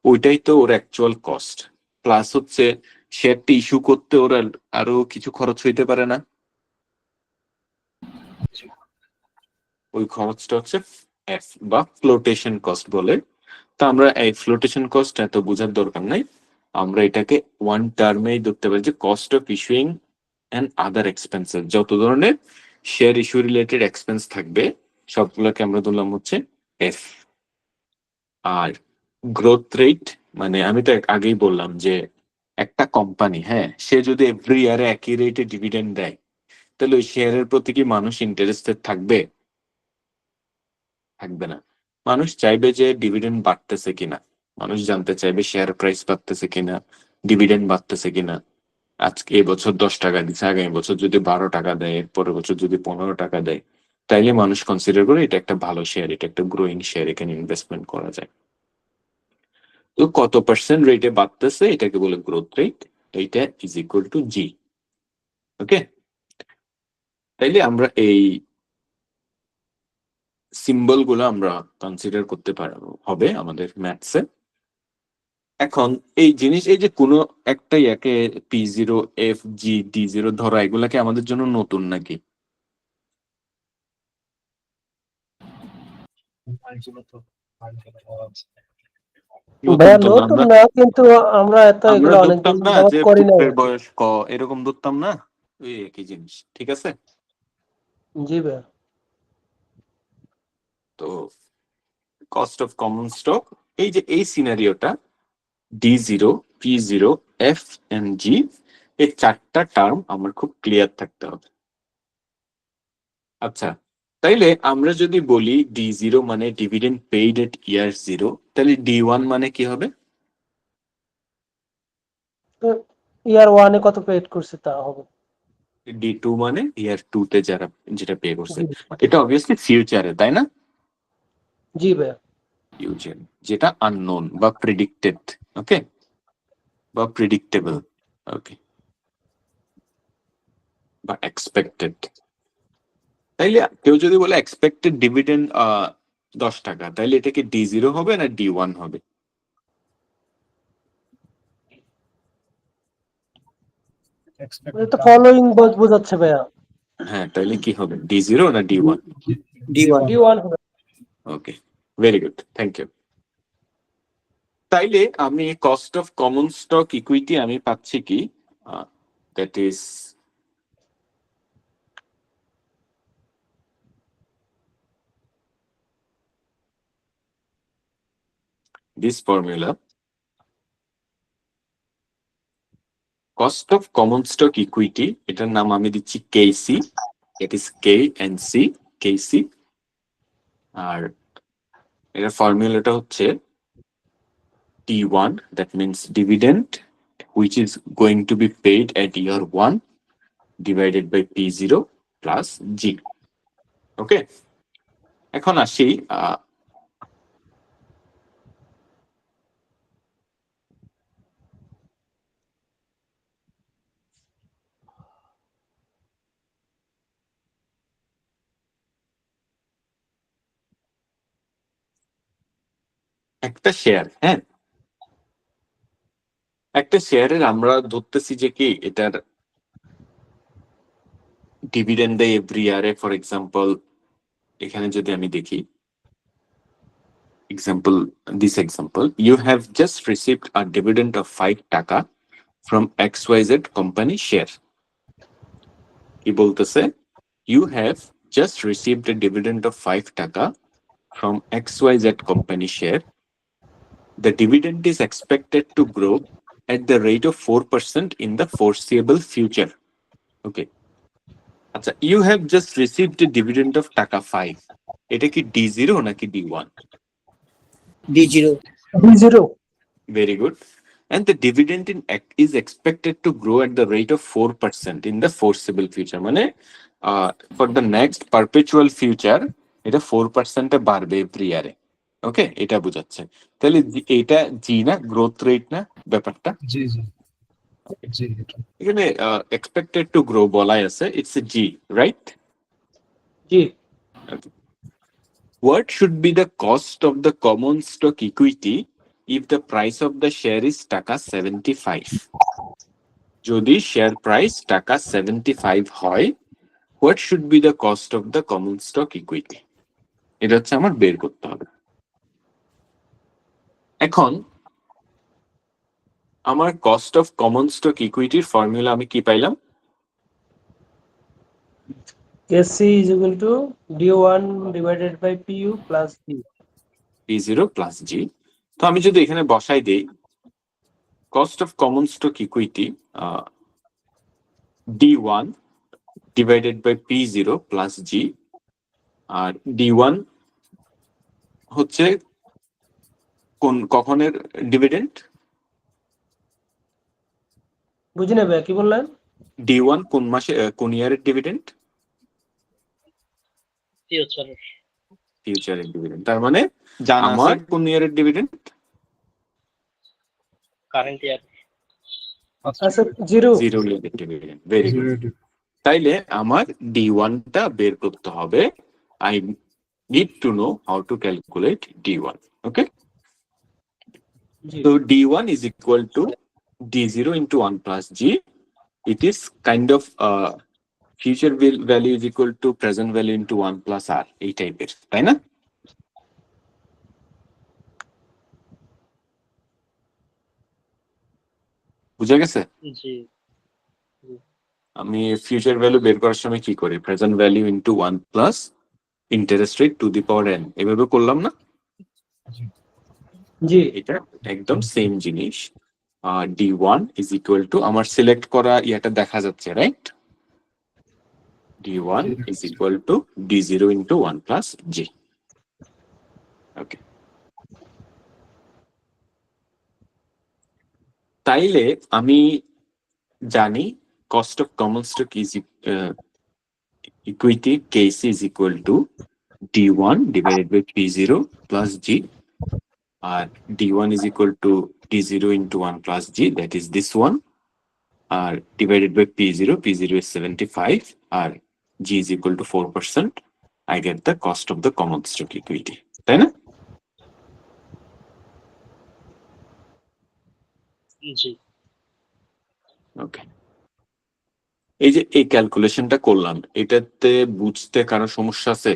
ওইটাই তো ওর অ্যাকচুয়াল কস্ট। প্লাস হচ্ছে শেয়ারটি ইস্যু করতে ওরা আরো কিছু খরচ হইতে পারে না, ওই খরচটা হচ্ছে এফ বা ফ্লোটেশন কস্ট বলে। তা আমরা এই ফ্লোটেশন কস্ট এত বোঝার দরকার নাই, আমরা এটাকে ওয়ান টার্মেই ধরতে পারি যে cost of issuing and other expenses. যত ধরনের শেয়ার ইস্যু রিলেটেড এক্সপেন্স থাকবে সবগুলোকে আমরা ধরলাম হচ্ছে এফ। আর গ্রোথ রেট মানে আমি তো আগেই বললাম যে একটা কোম্পানি, হ্যাঁ, সে যদি এভরি ইয়ারে একই রেটে ডিভিডেন্ড দেয়, তাহলে ওই শেয়ারের প্রতি কি মানুষ ইন্টারেস্টেড থাকবে? থাকবে না। মানুষ চাইবে যে ডিভিডেন্ড বাড়তেছে কিনা, মানুষ জানতে চাইবে শেয়ার প্রাইস বাড়তেছে কিনা, ডিভিডেন্ড বাড়তেছে কিনা। আজকে এবছর 10 টাকা দিচ্ছে, আগামী বছর যদি 12 টাকা দেয়, পরের বছর যদি 15 টাকা দেয়, তাইলে মানুষ কনসিডার করে এটা একটা ভালো শেয়ার, এটা একটা গ্রোয়িং শেয়ার, এখানে ইনভেস্টমেন্ট করা যায়। তো কত পার্সেন্ট রেটে বাড়তেছে এটাকে বলে গ্রোথ রেট, এইটা ইজ ইকুয়াল টু জি। ওকে, তাইলে আমরা এই সিম্বল গুলো আমরা কনসিডার করতে পারবো হবে আমাদের ম্যাথসে। এখন এই জিনিস, এই যে কোনো একটা ইয়াকে P0, FG, D0 ধরা, এগুলাকে আমাদের জন্য নতুন নাকি? ভাইয়া নতুন তো না, নতুন না, কিন্তু আমরা এত আমরা এগুলো ধরতাম অনেকদিন না যাবত যে করি না। পুত্রের বয়স এরকম ধরতাম না, ওই একই জিনিস। ঠিক আছে, জি ভাইয়া। তো কস্ট অফ কমন স্টক, এই যে এই সিনারিওটা D0, P0, F and G, এই চারটা টার্ম আমার খুব ক্লিয়ার থাকতে হবে। আচ্ছা, তাইলে আমরা যদি বলি D0 মানে ডিভিডেন্ড পেইড এট ইয়ার 0, তাহলে D1 মানে কি হবে? ইয়ার 1 এ কত পেড করছে তা হবে। D2 মানে ইয়ার 2 তে যারা যেটা পে করছে। জি এটা অবভিয়াসলি ফিউচারে, তাই না? জি ভাইয়া। ফিউচার যেটা আননোন বা প্রেডিক্টেড, ওকে, বা প্রেডিক্টেবল, ওকে, বা এক্সপেক্টেড। তাইলে কেউ যদি বলে এক্সপেক্টেড ডিভিডেন্ড 10 টাকা, তাইলে এটা কি D0 হবে না D1 হবে? এটা তো ফলোইং বোঝাচ্ছে ভাইয়া। হ্যাঁ, তাইলে কি হবে, D0 না D1? D1 হবে। ওকে, ভেরি গুড, থ্যাংক ইউ। তাইলে আমি cost of common stock equity আমি পাচ্ছি কি, that is this formula. Cost of common stock equity, এটার নাম আমি দিচ্ছি KC, it is KNC, KC, আর এর ফর্মুলাটা হচ্ছে T1, that means dividend which is going to be paid at year 1 divided by P0 plus G. Okay, এখন আসি একটা শেয়ার, হ্যাঁ, একটা শেয়ারের আমরা ধরতেছি যে কি এটার ডিভিডেন্ড দেয় এভরি ইয়ারে। ফর এক্সাম্পল এখানে যদি আমি দেখি this example, you have just received a dividend of 5 টাকা from XYZ company share. কি বলতেছে? You have just received a dividend of 5 টাকা from XYZ company share. The dividend is expected to grow at the rate of 4% in the foreseeable future. Okay. আচ্ছা, you have just received a dividend of টাকা 5. এটা কি D0 নাকি D1? D0. D0. Very good. And the dividend is expected to grow at the rate of 4% in the foreseeable future. মানে for the next perpetual future এটা 4% এ বাড়বে every ইয়ারে। ওকে, এটা বোঝাচ্ছে। তাহলে এটা জি না, গ্রোথ রেট না ব্যাপারটা? জি জি জি, এটা এখানে এক্সপেক্টেড টু গ্রো বলাই আছে, it's a G, right? G. What should be the cost of the common stock equity if the price of the share is টাকা 75? যদি শেয়ার প্রাইস টাকা 75 হয়, what should be the cost of the common stock equity? এটা হচ্ছে আমার বের করতে হবে। এখন আমার কস্ট অফ কমন স্টক ইকুইটির ফর্মুলা আমি কি পাইলাম? SC is equal to D1 divided by PU plus G. P0 plus G. তো আমি যদি এখানে বসাই দেই cost of common stock equity D1 divided by P0 plus G, R D1 হচ্ছে কখনের ডিভিডেন্ড? বুঝি না ভাই, কি বললেন? D1 কোন মাসে কোন ইয়ারের ডিভিডেন্ড? ফিউচারের ডিভিডেন্ড। তার মানে আমার কোন ইয়ারের ডিভিডেন্ড? Current year. আচ্ছা, জিরো ইয়ারের ডিভিডেন্ড। Very good. তাইলে আমার D1 টা বের করতে হবে। I need to know how to calculate D1. Okay? So D1 is equal to D0 into 1 plus G. It is kind of future value is equal to present value into 1 plus R. এই টাইপের, তাই না? বুঝা গেছে? জি। আমি future value বের করার সময় কি করি? Present value into 1 plus interest rate to the power n, এভাবে করলাম না? জি। এটা একদম সেম জিনিস। D1 is equal to আমার সিলেক্ট করা ইয়াটা দেখা যাচ্ছে, right? D1 is equal to D0 into 1 plus G. ওকে, তাইলে আমি জানি cost of common stock is equity KC is equal to D1 divided by P0 plus G, R D1 is equal to D0 into 1 plus G, that is this one, R divided by P0 is 75, R G is equal to 4%. I get the cost of the common stock equity, তাই না? জি। ওকে, এই যে এই ক্যালকুলেশনটা করলাম, এটাতে বুঝতে কারো সমস্যা আছে?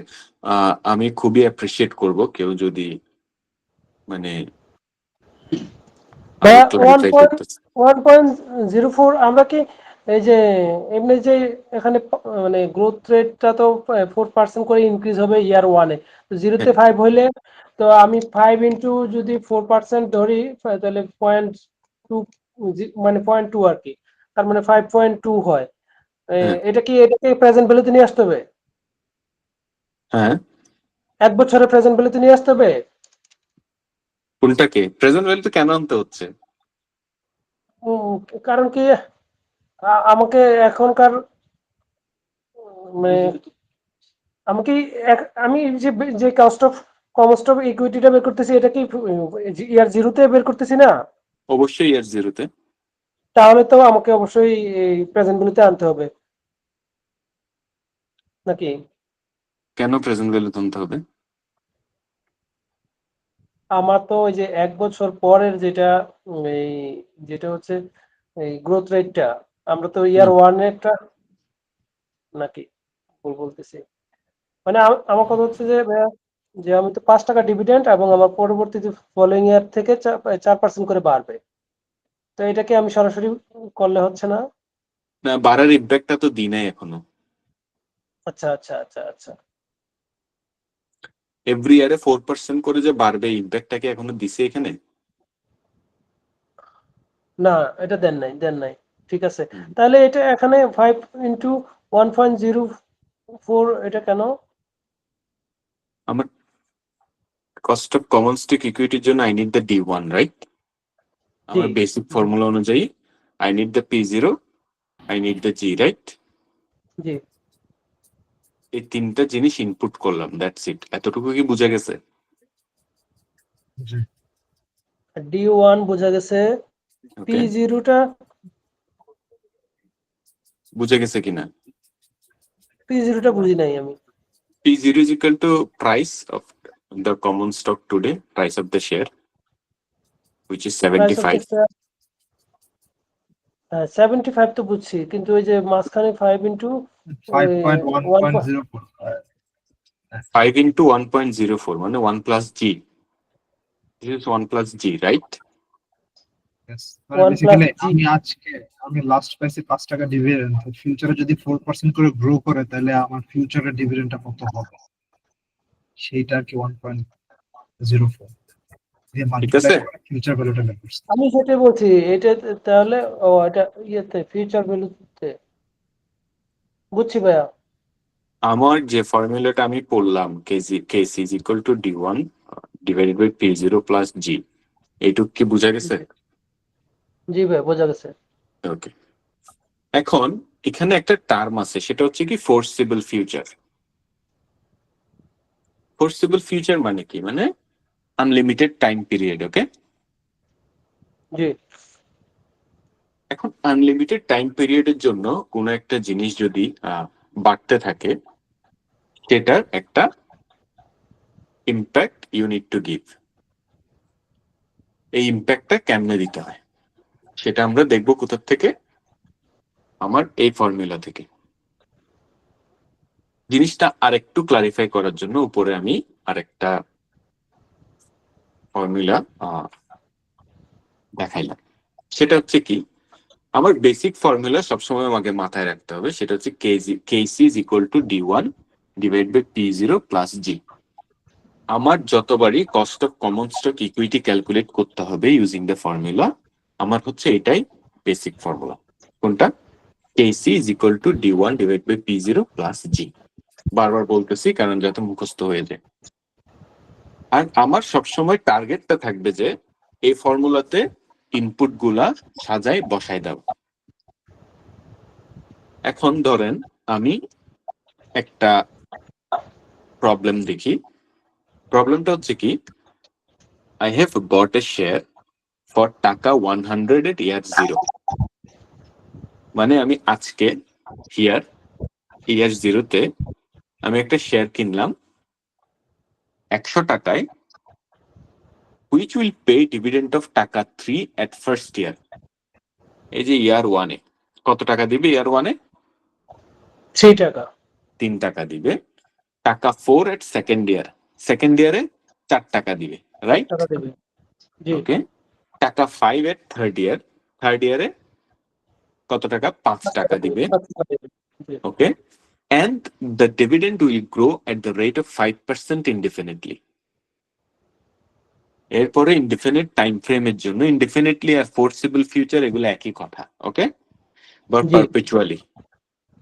আমি খুবই অ্যাপ্রিশিয়েট করব কেউ যদি মানে 1.04 আমরা কি এই যে এমনি যে এখানে মানে গ্রোথ রেটটা তো 4% করে ইনক্রিজ হবে ইয়ার 1 এ, তো 0 তে 5 হইলে তো আমি 5 ইনটু যদি 4% ধরি তাহলে 0.2 মানে 0.2 আর কি, তার মানে 5.2 হয়। এটাকে প্রেজেন্ট ভ্যালুতে নিয়ে আসতে হবে? হ্যাঁ, এক বছরের প্রেজেন্ট ভ্যালুতে নিয়ে আসতে হবে। কোনটাকে প্রেজেন্ট ভ্যালুতে কেন আনতে হচ্ছে? কারণ কি আমাকে এখনকার মানে আমাকে আমি যে কস্ট অফ ইকুইটিটা বের করতেছি, এটা কি ইয়ার জিরোতে বের করতেছি না? অবশ্যই ইয়ার জিরোতে। তাহলে তো আমাকে অবশ্যই এই প্রেজেন্ট ভ্যালুতে আনতে হবে নাকি? কেন প্রেজেন্ট ভ্যালু আনতে হবে? আমার তো ওই যে 1 বছর পরের এই যেটা হচ্ছে এই গ্রোথ রেটটা, আমরা তো ইয়ার ওয়ান এরটা নাকি ভুল বলতেছি? মানে আমার কথা হচ্ছে যে ভাইয়া, যে আমি তো 5 টাকা ডিভিডেন্ড এবং আমার পরবর্তীতে ফলোইং ইয়ার থেকে 4% করে বাড়বে, তো এটাকে আমি সরাসরি করলে হচ্ছে না? না, বাড়ার ইম্প্যাক্টটা তো দিই নাই এখনো। আচ্ছা আচ্ছা আচ্ছা আচ্ছা। এভরি ইয়ারে 4% করে যে বাড়বে, ইম্প্যাক্টটা কি এখনো দিছে এখানে? না, এটা দেন নাই। ঠিক আছে, তাহলে এটা এখানে 5 ইন্টু 1.04 এটা কেন? আমার কস্ট অফ কমন স্টক ইকুইটির জন্য I need the D1, right? আমার বেসিক ফর্মুলা অনুযায়ী I need the P0, I need the G, right? জি এই তিনটা জিনিস ইনপুট করলাম, দ্যাটস ইট। এতটুকু কি বোঝা গেছে? জি। D1 বোঝা গেছে, ওকে, P0 টা বুঝা গেছে কিনা? বুঝি নাই আমি। P0 is equal to price of the common stock today, price of the share, which is price of 75. The 75 তো বুঝছি, কিন্তু ওই যে মাঝখানে 5 ইন্টু 5.1.04 5 into 1.04 মানে 1 plus G. This is 1 plus G, right? Yes. মানে 1 প্লাস বেসিক্যালি জি। আমি last পাইছি 5 টাকা ডিভিডেন্ড, ফিউচারে যদি 4% করে গ্রো করে তাহলে আমার ফিউচারের ডিভিডেন্ডটা কত হবে সেইটা আর কি 1.04 দিয়ে মাল্টিপ্লাই আছে। করে ফিউচার ভ্যালুটা বের করছি। আমি সেটাই বলছি, এটা তাহলে এটা ইয়েতে ফিউচার ভ্যালুতে বুঝছি ভাইয়া। আমার যে ফর্মুলাটা আমি পড়লাম, KC is equal to D1 divided by P0 plus G, এইটুক কি বোঝা গেছে? জি ভাই, বোঝা গেছে। ওকে, এখন এখানে একটা টার্ম আছে, সেটা হচ্ছে কি ফোর্সিবল ফিউচার। ফোর্সিবল ফিউচার মানে কি? মানে আনলিমিটেড টাইম পিরিয়ড। ওকে, জি এখন আনলিমিটেড টাইম পিরিয়ডের জন্য কোনো একটা জিনিস যদি বাড়তে থাকে, সেটার একটা impact you need to give. এই ইম্প্যাক্টটা কেমনে দিতে হয় সেটা আমরা দেখবো কোথা থেকে? আমার এই ফর্মুলা থেকে। জিনিসটা আরেকটু ক্লারিফাই করার জন্য উপরে আমি আরেকটা ফর্মুলা দেখাইলাম। সেটা হচ্ছে কি, আমার বেসিক ফর্মুলা সবসময় আমাকে মাথায় রাখতে হবে, সেটা হচ্ছে KC is equal to D1 divided by P0 plus G। আমার যতবারই cost of common stock equity calculate করতে হবে ইউজিং দ্য ফর্মুলা, আমার হচ্ছে এটাই বেসিক ফর্মুলা। কোনটা? KC is equal to D1 divided by P0 plus G। বারবার বলতেছি কারণ যাতে মুখস্থ হয়ে যায়। আর আমার সবসময় টার্গেটটা থাকবে যে এই ফর্মুলাতে ইনপুট গুলা সাজায় বসায় দাও। এখন ধরেন আমি একটা প্রবলেম দেখি। প্রবলেমটা হচ্ছে কি, I have bought a share for টাকা 100 at year 0। মানে আমি আজকে year 0-তে আমি একটা শেয়ার কিনলাম 100 টাকায়, which will pay dividend of টাকা 3 at first year। এই যে year 1-এ কত টাকা দিবে? year 1-এ 3 টাকা। 3 টাকা দিবে। টাকা 4 at second year, সেকেন্ড ইয়ারে 4 টাকা দিবে, রাইট? টাকা দেবে। জি ওকে, টাকা 5 at থার্ড ইয়ারে কত টাকা? 5 টাকা দিবে। ওকে, and the dividend will grow at the rate of 5% indefinitely। এরপরে ইনডিফিনিট টাইম ফ্রেমের জন্য ইনডিফিনিটলি আর ফোর্সিবল ফিউচার এগুলো একই কথা। ওকে, বা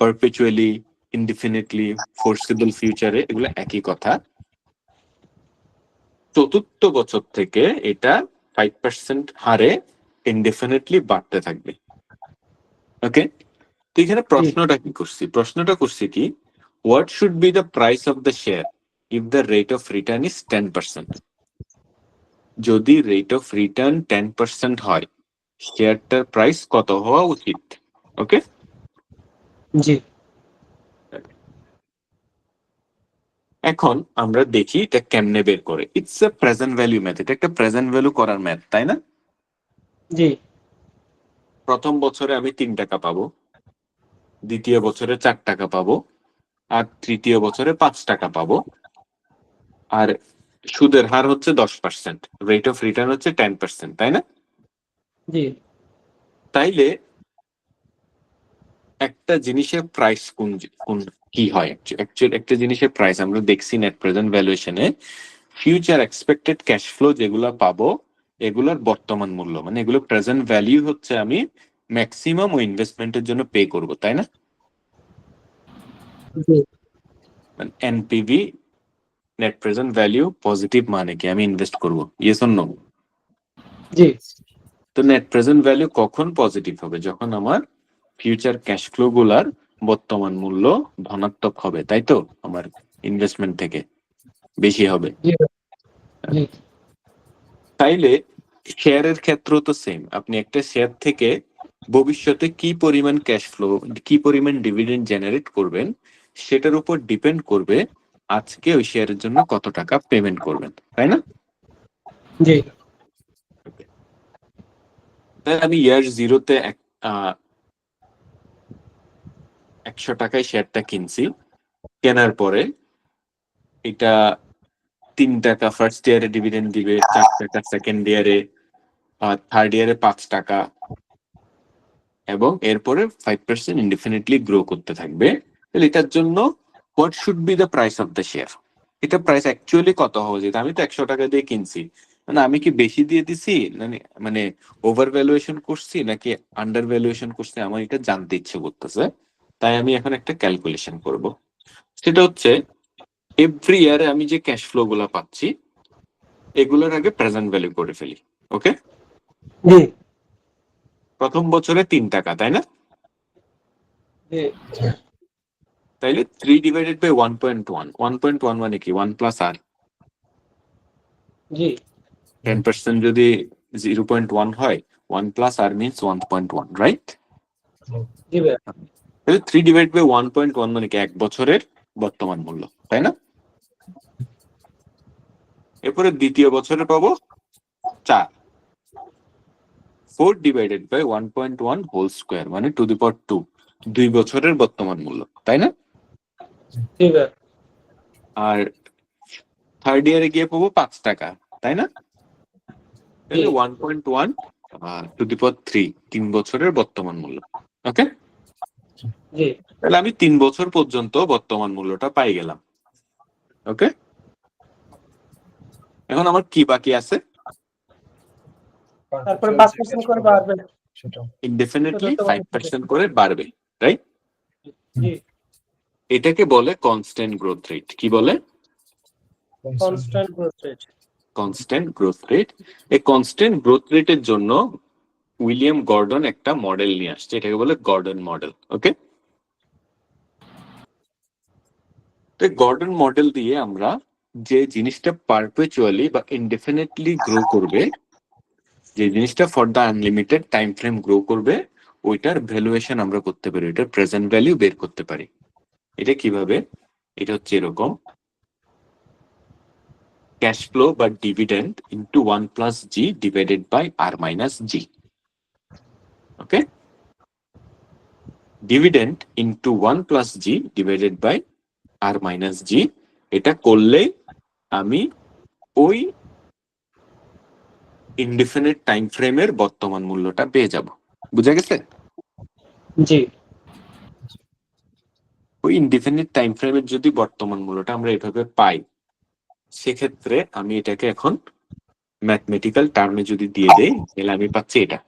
পারপেচুয়ালি ইনডিফিনিটলি ফোর্সিবল ফিউচারে এগুলো একই কথা। চতুর্থ বছর থেকে এটা 5% হারে ইনডিফিনিটলি বাড়তে থাকবে। ওকে, তো এখানে প্রশ্নটা কি করছি, প্রশ্নটা করছি কি, what should be the price of the share if the rate of return is 10%? যদি রেট অফ রিটার্ন 10% হয়, শেয়ারটার প্রাইস কত হওয়া উচিত? ওকে, জি এখন আমরা দেখি এটা কেমনে বের করে। It's a present value method, একটা প্রেজেন্ট ভ্যালু করার ম্যাথ, তাই না? জি প্রথম বছরে আমি 3 টাকা পাবো, দ্বিতীয় বছরে 4 টাকা পাবো, আর তৃতীয় বছরে 5 টাকা পাবো, আর সুদের হার হচ্ছে 10%, রেট অফ রিটার্ন হচ্ছে 10%, তাই না? জি তাইলে একটা জিনিসের প্রাইস কোন কোন কি হয়, অ্যাকচুয়ালি একটা জিনিসের প্রাইস আমরা দেখছি নেট প্রেজেন্ট ভ্যালুয়েশনে, ফিউচার এক্সপেক্টেড ক্যাশ ফ্লো যেগুলো পাবো এগুলোর বর্তমান মূল্য, মানে এগুলো প্রেজেন্ট ভ্যালু হচ্ছে আমি ম্যাক্সিমাম ও ইনভেস্টমেন্টের জন্য পে করব, তাই না? জি NPV, net present value positive মানে কি আমি ইনভেস্ট করব, ইয়েস অর নো? জি তো নেট প্রেজেন্ট ভ্যালু কখন পজিটিভ হবে? যখন আমার ফিউচার ক্যাশ ফ্লো গুলার বর্তমান মূল্য ধনাত্মক হবে, তাই তো? আমার ইনভেস্টমেন্ট থেকে বেশি হবে। জি জি তাইলে শেয়ারের ক্ষেত্রেও তো সেম, আপনি একটা শেয়ার থেকে ভবিষ্যতে কি পরিমাণ ক্যাশ ফ্লো, কি পরিমাণ ডিভিডেন্ড জেনারেট করবেন সেটার উপর ডিপেন্ড করবে আজকে ওই শেয়ারের জন্য কত টাকা পেমেন্ট করবেন, তাই না? জি তাই আমি ইয়ার জিরোতে 100 টাকায় শেয়ারটা কিনছি, কেনার পরে এটা 3 টাকা ফার্স্ট ইয়ারে ডিভিডেন্ড দিবে, 4 টাকা সেকেন্ড ইয়ারে, থার্ড ইয়ারে 5 টাকা, এবং এরপরে 5% ইনডিফিনিটলি গ্রো করতে থাকবে। তাহলে এটার জন্য what should be the price of the share? এটা প্রাইস অ্যাকচুয়ালি কত হওয়া উচিত? আমি তো 100 টাকা দিয়ে কিনছি, মানে আমি কি বেশি দিয়ে দিছি, মানে ওভার ভ্যালুয়েশন করছি নাকি আন্ডার ভ্যালুয়েশন করছি, আমার এটা জানতে ইচ্ছে করতেছে। তাই আমি এখন একটা ক্যালকুলেশন করব, সেটা হচ্ছে এভরি ইয়ারে আমি যে ক্যাশ ফ্লো গুলা পাচ্ছি এগুলোর আগে প্রেজেন্ট ভ্যালু করে ফেলি। ওকে, জি প্রথম বছরে 3 টাকা, তাই না? জি তাইলে 3 ডিভাইডেড বাই 1.1, 1.1 মানে কি 1 প্লাস আর, জি 10% যদি 0.1 হয়, 1 প্লাস আর মিনস 1.1, রাইট? জি ভাই তাহলে 3 ডিভাইড বাই 1.1 মানে কি 1 বছরের বর্তমান মূল্য, তাই না? এরপরে দ্বিতীয় বছরে পাবো 4, 4 ডিভাইডেড বাই 1.1 হোল স্কোয়ার মানে টু দি পাওয়ার 2, 2 বছরের বর্তমান মূল্য, তাই না? জি ভাই আর থার্ড ইয়ারে গিয়ে পাবো 5 টাকা, তাই না? তাহলে 1.1 টু দি পাওয়ার 3, 3 বছরের বর্তমান মূল্য। ওকে, জি তাহলে আমি 3 বছর পর্যন্ত বর্তমান মূল্যটা পাই গেলাম। ওকে, এখন আমার কি বাকি আছে? তারপরে 5% করে বাড়বে সেটা ইনডেফিনিটলি 5% করে বাড়বে, রাইট? জি এটাকে বলে কনস্ট্যান্ট গ্রোথ রেট। কি বলে? Constant growth rate constant growth rate. এই কনস্ট্যান্ট গ্রোথ রেটের জন্য উইলিয়াম গর্ডন একটা মডেল নিয়ে আসছে, এটাকে বলে গর্ডন মডেল। ওকে, তো গর্ডন মডেল দিয়ে আমরা যে জিনিসটা পারপেচুয়ালি বা ইনডেফিনিটলি গ্রো করবে, যে জিনিসটা for the unlimited time frame grow করবে, ওইটার ভ্যালুয়েশন আমরা করতে পারি, ওইটার প্রেজেন্ট ভ্যালু বের করতে পারি। এটা কিভাবে? এটা হচ্ছে এরকম, ক্যাশ ফ্লো বা dividend into 1 plus g divided by r minus g. Okay, dividend into 1 plus g divided by r minus g, এটা করলেই আমি ওই ইনডিফিনিট টাইম ফ্রেমের বর্তমান মূল্যটা পেয়ে যাব। বুঝা গেছে? জি ওই ইনডিফিনিট টাইম ফ্রেমের যদি বর্তমান মূল্যটা আমরা এভাবে পাই, সেক্ষেত্রে আমি এটাকে এখন ম্যাথমেটিক্যাল টার্মে যদি দিয়ে দেই, তাহলে আমি পাচ্ছি এটা।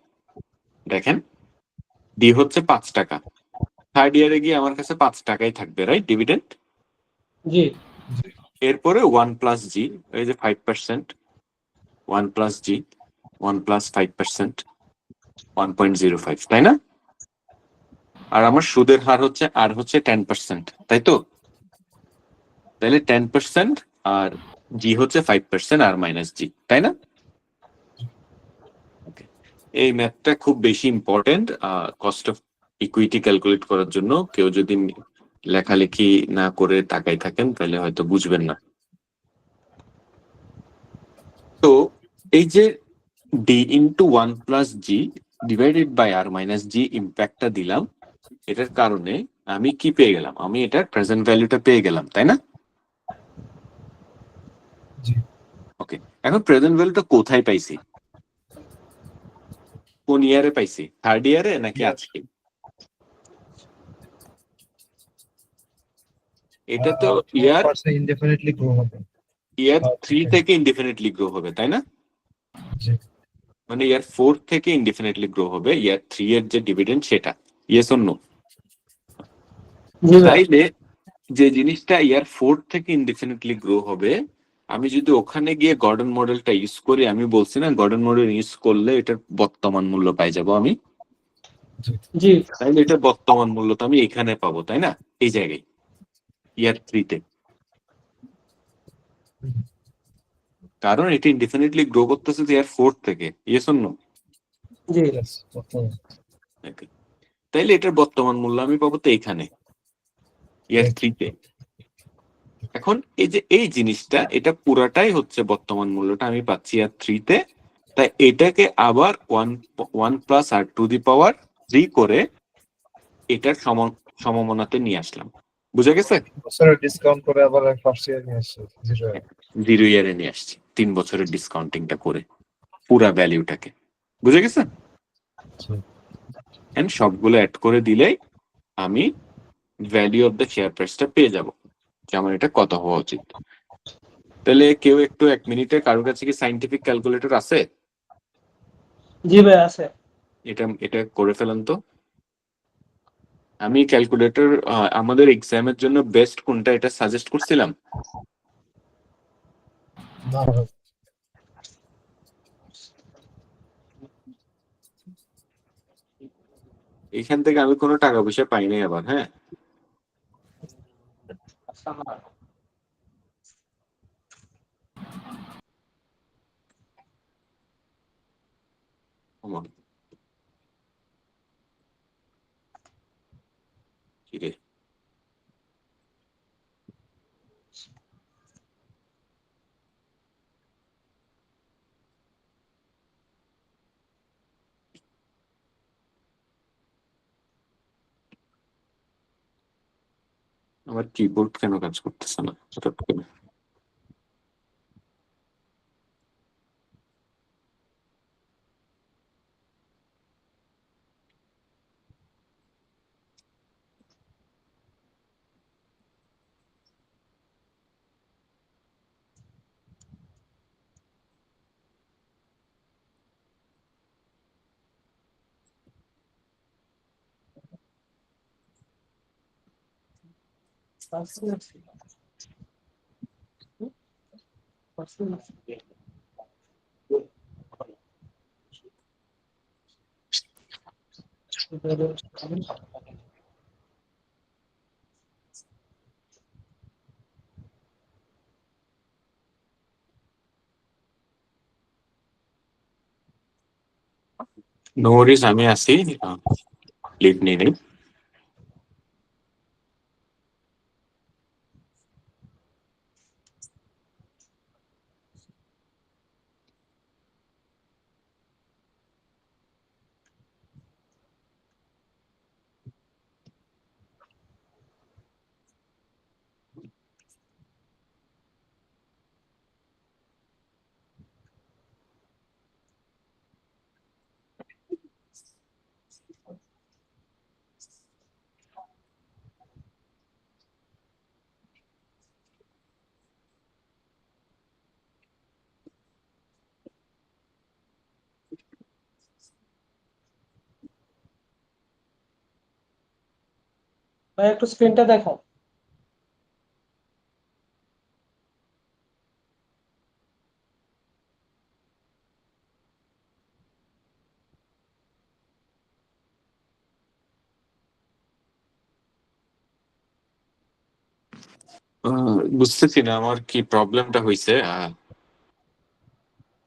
দেখেন, ডি হচ্ছে 5 টাকা, থার্ড ইয়ারে গিয়ে আমার কাছে 5 টাকাই থাকবে, রাইট? ডিভিডেন্ড। জি এরপরে 1 প্লাস জি, এই যে 5%, 1 প্লাস জি, 1 প্লাস 5%, 1.05, তাই না? আর আমার সুদের হার হচ্ছে আর হচ্ছে 10%, তাই তো? তাহলে 10% আর জি হচ্ছে 5% আর মাইনাস জি, তাই না? Okay. এই ম্যাথটা খুব বেশি important cost of equity calculate করার জন্য। কেউ যদি লেখালেখি না করে তাকাই থাকেন তাহলে হয়তো বুঝবেন না। তো এই যে D into 1+g divided by r minus g ইম্প্যাক্টটা দিলাম, এটার কারণে আমি কি পেয়ে গেলাম? আমি এটার প্রেজেন্ট ভ্যালুটা পেয়ে গেলাম, তাই না? জি। ওকে, এখন প্রেজেন্ট ভ্যালুটা কোথায় পাইছি? কোন ইয়ারে পাইছি? থার্ড ইয়ারে নাকি আজকে? এটা তো ইয়ার ইনডেফিনিটলি গ্রো হবে। ইয়ার 3 থেকে ইনডিফিনিটলি গ্রো হবে, তাই না? জি। মানে ইয়ার 4 থেকে ইনডিফিনিটলি গ্রো হবে, ইয়ার 3 এর যে ডিভিডেন্ড সেটা। Yes or no? জি ভাই। তাইলে যে জিনিসটা ইয়ার 4 থেকে ইনডিফিনিটলি গ্রো হবে, আমি যদি ওখানে গিয়ে গর্ডন মডেলটা ইউজ করি, আমি বলছি না গর্ডন মডেল ইউজ করলে এটার বর্তমান মূল্য পাই যাব আমি। জি তাইলে এটার বর্তমান মূল্য তো আমি এখানে পাবো, তাই না? এই জায়গায় ইয়ার 3-তে, কারণ এটি ইনডিফিনিটলি গ্রো করতেছে ইয়ার 4 থেকে। Yes or no? জি Okay. তাইলে এটার বর্তমান মূল্য আমি পাবো তো এখানে ইয়ার 3-তে। এখন এই যে এই জিনিসটা, এটা পুরাটাই হচ্ছে বর্তমান মূল্যটা আমি পাচ্ছি ইয়ার 3-তে। তাই এটাকে আবার 1+r⁻³ করে এটার সমমনাতে নিয়ে আসলাম। বুঝা গেছে? বছরের ডিসকাউন্ট করে আবার ফার্স্ট ইয়ার নিয়ে আসছে 0 ইয়ারে নিয়ে আসছি 3 বছরের ডিসকাউন্টিংটা করে পুরা ভ্যালিউটাকে। বুঝে গেছে? এন্ড সবগুলো অ্যাড করে দিলেই আমি ভ্যালিউ অফ দ্য শেয়ার প্রাইসটা পেয়ে যাব, যে আমার এটা কত হওয়া উচিত। তাহলে কেউ একটু 1 মিনিটে কারোর কাছে কি সাইন্টিফিক ক্যালকুলেটর আছে? জি ভাই আছে। এটা এটা করে ফেলেন তো। আমি ক্যালকুলেটর আমাদের এক্সামের জন্য বেস্ট কোনটা এটা সাজেস্ট করছিলাম। এখান থেকে আমি কোনো টাকা পয়সা পাই নাই আবার, হ্যাঁ। কি রে? আমার কিবোর্ড কেন কাজ করতেছে না হঠাৎ করে? নো ওয়ারিজ, আমি আছি, লিড নেই নেই। ভাই একটু স্ক্রিনটা দেখাও। বুঝতেছি না আমার কি প্রবলেমটা হয়েছে।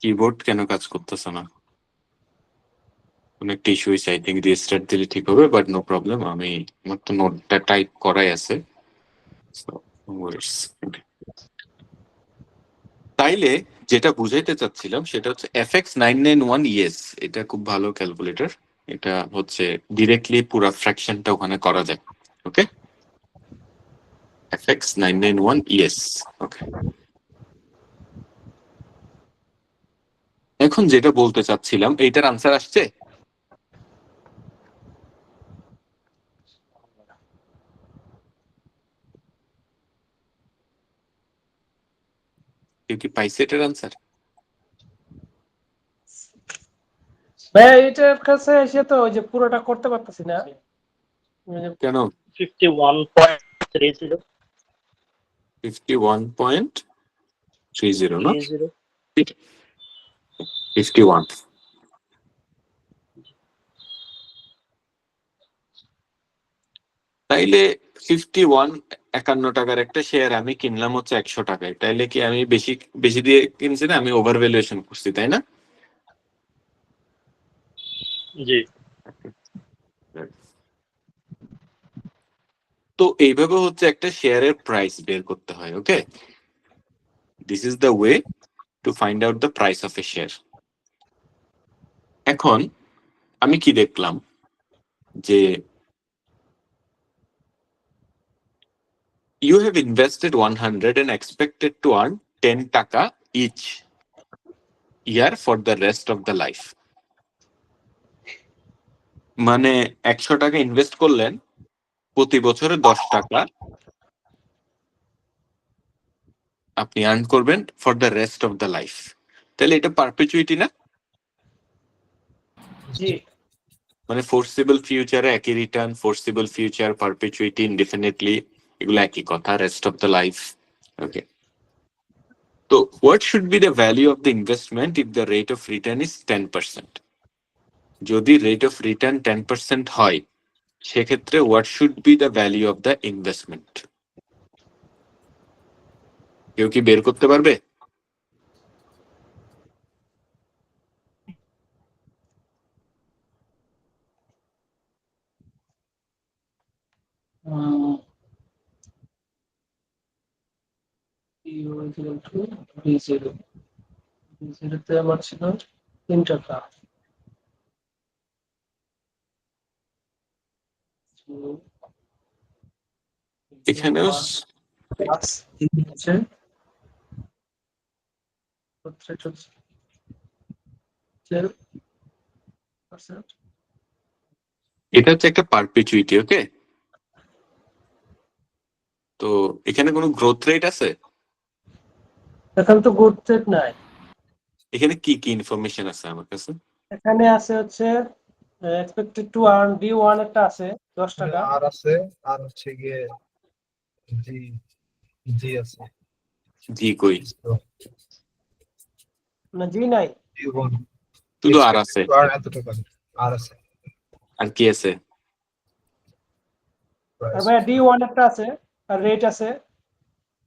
কিবোর্ড কেন কাজ করতেছে না, কোনো একটা ইস্যু হয়েছে। আই থিঙ্ক রিস্টার্ট দিলে ঠিক হবে, বাট নো প্রবলেম। আমি আমার তো নোটটা টাইপ করাই আছে। So, no worries. Okay. তাইলে যেটা বুঝাইতে চাচ্ছিলাম সেটা হচ্ছে FX991ES, এটা খুব ভালো ক্যালকুলেটর। এটা হচ্ছে ডিরেক্টলি পুরো ফ্র্যাকশনটা ওখানে করা যায়। ওকে, FX991ES। ওকে, এখন যেটা বলতে চাচ্ছিলাম এইটার আনসার আসছে। কেউ কি পাইছে এটার আনসার? ভাইয়া এটার কাছে এসে তো ওই যে পুরোটা করতে পারতেছি না। কেন? 51.30 51.30 না? 30 51। তাইলে 51 টাকার একটা শেয়ার আমি কিনলাম হচ্ছে 100 টাকায়। তাইলে কি আমি বেশি বেশি দিয়ে কিনছি না? আমি ওভার ভ্যালুয়েশন করছি, তাই না? জি। তো এইভাবে হচ্ছে একটা শেয়ারের প্রাইস বের করতে হয়। Okay, this is the way to find out the price of a share. এখন আমি কি দেখলাম যে you have invested 100 and expected to earn 10 টাকা each year for the rest of the life. মানে 100 টাকা ইনভেস্ট করলেন, প্রতি বছরে 10 টাকা আপনি আর্ন করবেন for the rest of the life. তাহলে এটা পারপেচুইটি না? জি মানে ফোর্সিবল ফিউচারে একই রিটার্ন, ফোর্সিবল ফিউচার, পারপেচুইটি, ইনডিফিনিটলি, এগুলো একই কথা, রেস্ট অফ দ্য লাইফ। ওকে, তো what should be the value of the investment if the rate of return is 10%? যদি রেট অফ রিটার্ন 10% হয়, সেক্ষেত্রে what should be the value of the investment? কেউ কি বের করতে পারবে? জিরোতে আমার ছিল 3 টাকা। এখানেও হচ্ছে এটা হচ্ছে একটা পারপেচুইটি। ওকে, তো এখানে কোনো গ্রোথ রেট আছে? এখানে তো গ্রোথ রেট নাই। এখানে কি কি ইনফরমেশন আছে আমার কাছে? এখানে আছে হচ্ছে এক্সপেক্টেড টু আর্ন D1 একটা আছে 10 টাকা। আর আছে, আর হচ্ছে গিয়ে জি জি আছে। জি কই? না জি নাই। D1 শুধু আর আছে। আর এত টাকা আর আছে। আর কি আছে? আর ভাই D1 একটা আছে আর রেট আছে।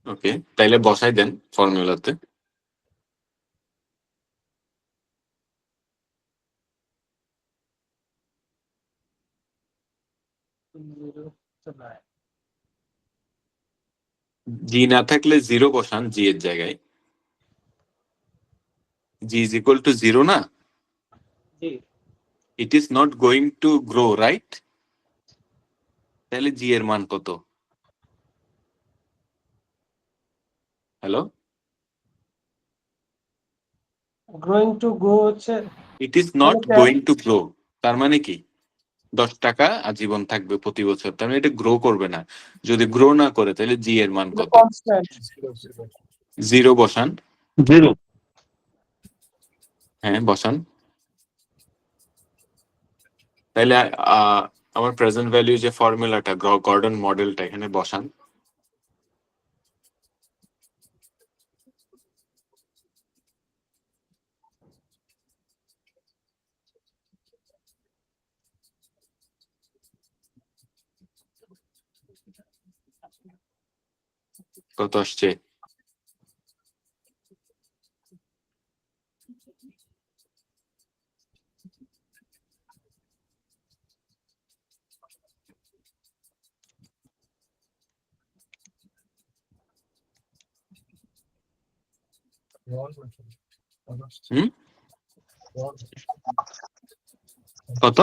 ওকে, তাইলে বসাই দেন ফর্মুলাতে। জি না থাকলে জিরো বসান জি এর জায়গায়। G is equal to zero না? G it is not going to grow, right? তাহলে জি এর মান কত? হ্যালো, গ্রোইং টু গ্রো হচ্ছে ইট is not going to grow, তার মানে কি 10 টাকা আজীবন থাকবে প্রতি বছর, তার মানে এটা গ্রো করবে না। যদি গ্রো না করে তাহলে জি এর মান কত? কনস্ট্যান্ট। জিরো বসান। জিরো। হ্যাঁ বসান। তাহলে আমার প্রেজেন্ট ভ্যালু যে ফর্মুলাটা, গর্ডন মডেলটা এখানে বসান। কত আসছে? হুম? কত